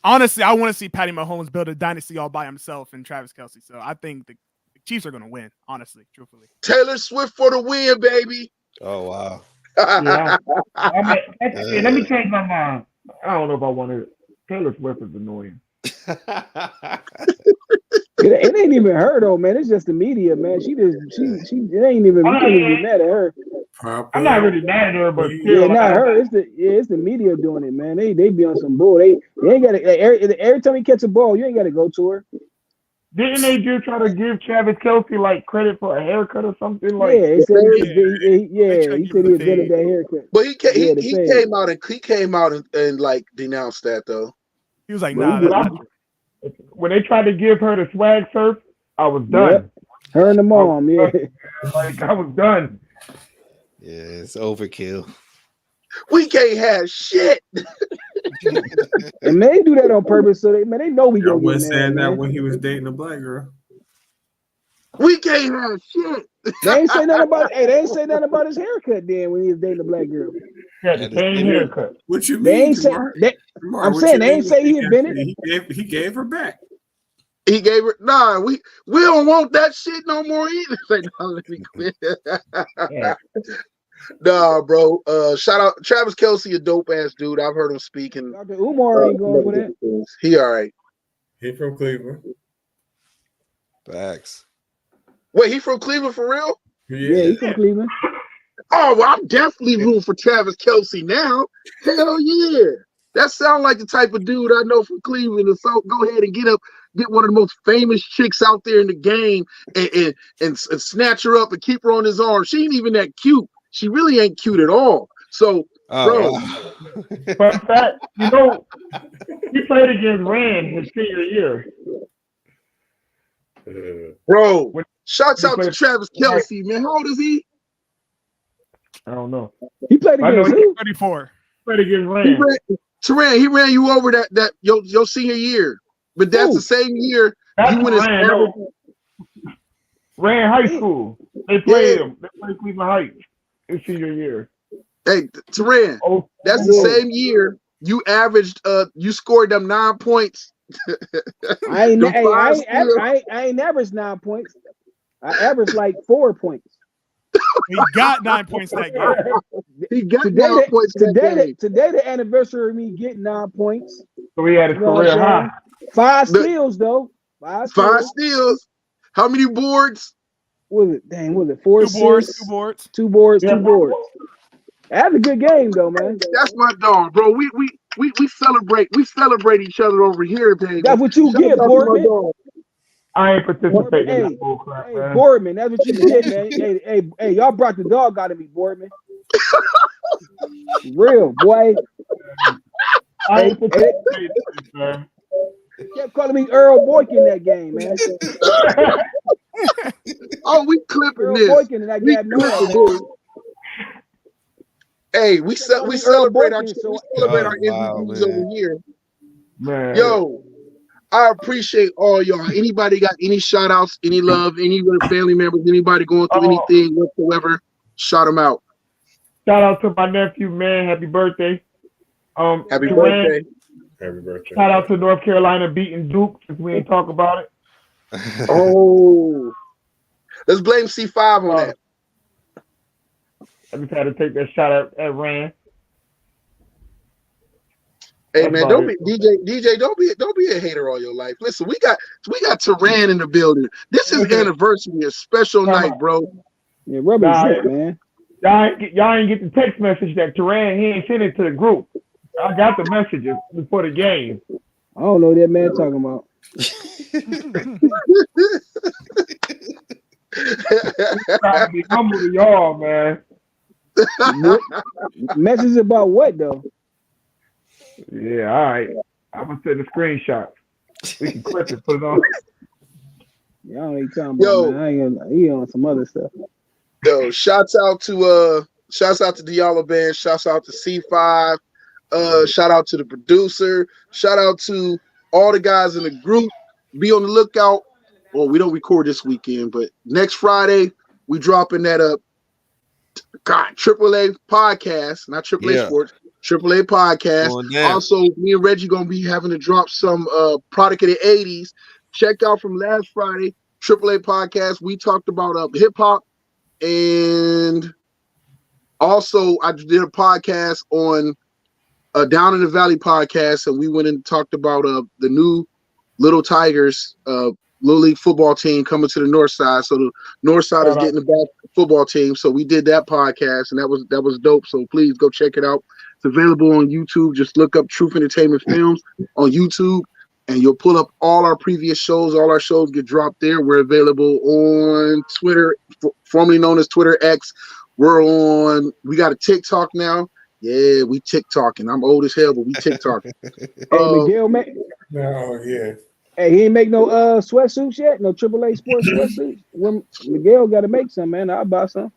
honestly, I want to see Patty Mahomes build a dynasty all by himself and Travis Kelce. So I think the Chiefs are going to win, honestly, truthfully. Taylor Swift for the win, baby. Oh, wow. Yeah, let me change my mind. I don't know if I want to. Taylor Swift is annoying. It ain't even her though, man. It's just the media, man. She it ain't even. We can't even be mad at her. I'm not really mad at her, but still, not her. It's the media doing it, man. They be on some bull. They ain't got to. Every time you catch a ball, you ain't got to go to her. Didn't they just try to give Travis Kelce credit for a haircut or something? He said he invented that haircut. But he came out and denounced that though. He was like, nah. When they tried to give her the swag surf, I was done. Yep. Her and the mom, I was done. Yeah, it's overkill. We can't have shit. And they do that on purpose, so they know we gonna get saying that when he was dating a black girl. We can't have shit. They ain't say nothing about They ain't say nothing about his haircut then when he was dating a black girl. Yeah, the same haircut. What you mean? They ain't say. I'm saying they ain't say he invented. He gave her back. He gave her. Nah, we don't want that shit no more either. Say, no, let me quit. Nah, bro. Shout out Travis Kelce, a dope ass dude. I've heard him speaking. Dr. Umar ain't going for that. He all right. He from Cleveland. Facts. Wait, he from Cleveland for real? Yeah, he from Cleveland. Oh, well, I'm definitely rooting for Travis Kelce now. Hell yeah. That sounds like the type of dude I know from Cleveland. So go ahead and get one of the most famous chicks out there in the game and snatch her up and keep her on his arm. She ain't even that cute. She really ain't cute at all. So Oh, Fun fact, you know, he played against Rand his senior year. Bro, shouts out to Travis Kelce, man. How old is he? I don't know. He played against who? 34. Played against Rand. He ran you over that your senior year. But that's the same year you went as Rand. Rand High School. They played him. They played Cleveland Heights his senior year. Hey, Teran, that's the same year you averaged. You scored them 9 points. I ain't averaged 9 points. I averaged like 4 points. He got 9 points that game. He got 9 points today. Today, the anniversary of me getting 9 points. So he had a career high. 5 steals though. 5 steals. How many boards? Was it 4 2 boards. 2 boards. That's a good game though, man. That's my dog, bro. We celebrate each other over here, baby. That's what you get, Boardman. I ain't participating in that bull crap, man. Boardman, that's what you get, man. hey, y'all brought the dog out of me, Boardman. Real boy. I ain't participating, man. Kept calling me Earl Boykin that game, man. Oh, we clipping Earl this. Boykin and I got no. Hey, we celebrate our MVPs over here. Man. Yo, I appreciate all y'all. Anybody got any shout outs, any love, any family members, anybody going through anything whatsoever, shout them out. Shout out to my nephew, man. Happy birthday. Happy birthday. Happy birthday. Shout out to North Carolina beating Duke, since we ain't talk about it. Oh. Let's blame C5 on that. I just had to take that shot at Rand. Hey man, don't be DJ. Don't be a hater all your life. Listen, we got Teran in the building. This is anniversary, a special night, bro. Yeah, rubber shit, man. Y'all ain't get the text message that Teran, he ain't sent it to the group. I got the messages before the game. I don't know what that man talking about. Trying to be humble to y'all, man. Message about what though? Yeah, all right. I'm gonna send a screenshot. We can clip it, put it on. Y'all ain't talking about, man. He on some other stuff. Yo, shouts out to Diallo Band, shouts out to C5, shout out to the producer, shout out to all the guys in the group. Be on the lookout. Well, we don't record this weekend, but next Friday we dropping that up. God, AAA podcast, not AAA Sports, AAA podcast. Also, me and Reggie gonna be having to drop some product of the 80s. Check out from last Friday, AAA podcast. We talked about hip hop, and also I did a podcast on Down in the Valley podcast, and we went and talked about the new Little Tigers Little League football team coming to the North Side. So the North Side is getting the back football team. So we did that podcast, and that was dope. So please go check it out. It's available on YouTube. Just look up Truth Entertainment Films on YouTube, and you'll pull up all our previous shows. All our shows get dropped there. We're available on Twitter, formerly known as Twitter X. We got a TikTok now. Yeah, we TikToking. I'm old as hell, but we TikToking. Miguel, man. Oh, yeah. Hey, he ain't make no sweatsuits yet, no AAA sports sweatsuits. When Miguel got to make some, man. I'll buy some.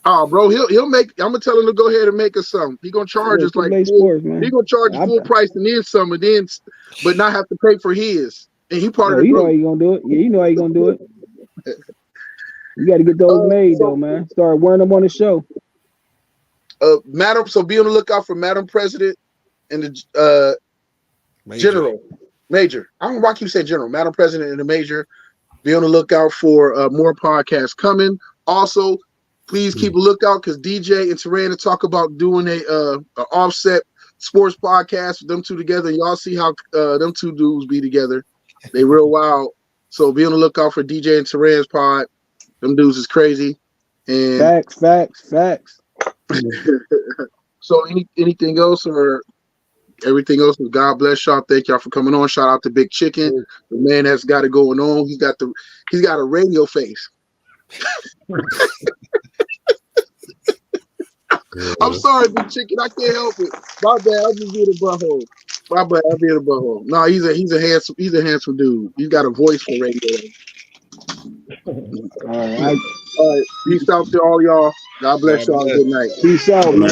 Oh, bro, he'll make. I'm gonna tell him to go ahead and make us some. He gonna charge us like full, he gonna charge full price and then some, and then but not have to pay for his. And he part of the you group. know how you gonna do it. Yeah, you know how you gonna do it. You got to get those made though, man. Start wearing them on the show. Madam. So be on the lookout for Madam President and the General. Major. I don't know why you say General. Madam President and the Major. Be on the lookout for more podcasts coming. Also, please keep a lookout because DJ and Teran talk about doing a offset sports podcast with them two together. And y'all see how them two dudes be together. They real wild. So be on the lookout for DJ and Teran's pod. Them dudes is crazy. And facts. So anything else or everything else? God bless y'all. Thank y'all for coming on. Shout out to Big Chicken, the man that's got it going on. He's got a radio face. I'm sorry, Big Chicken. I can't help it. My bad. I'm just being a butthole. My bad. I'm being a butthole. No, he's a handsome dude. He's got a voice for radio. All right. Peace out to all y'all. God bless y'all. Good night. Peace out, man.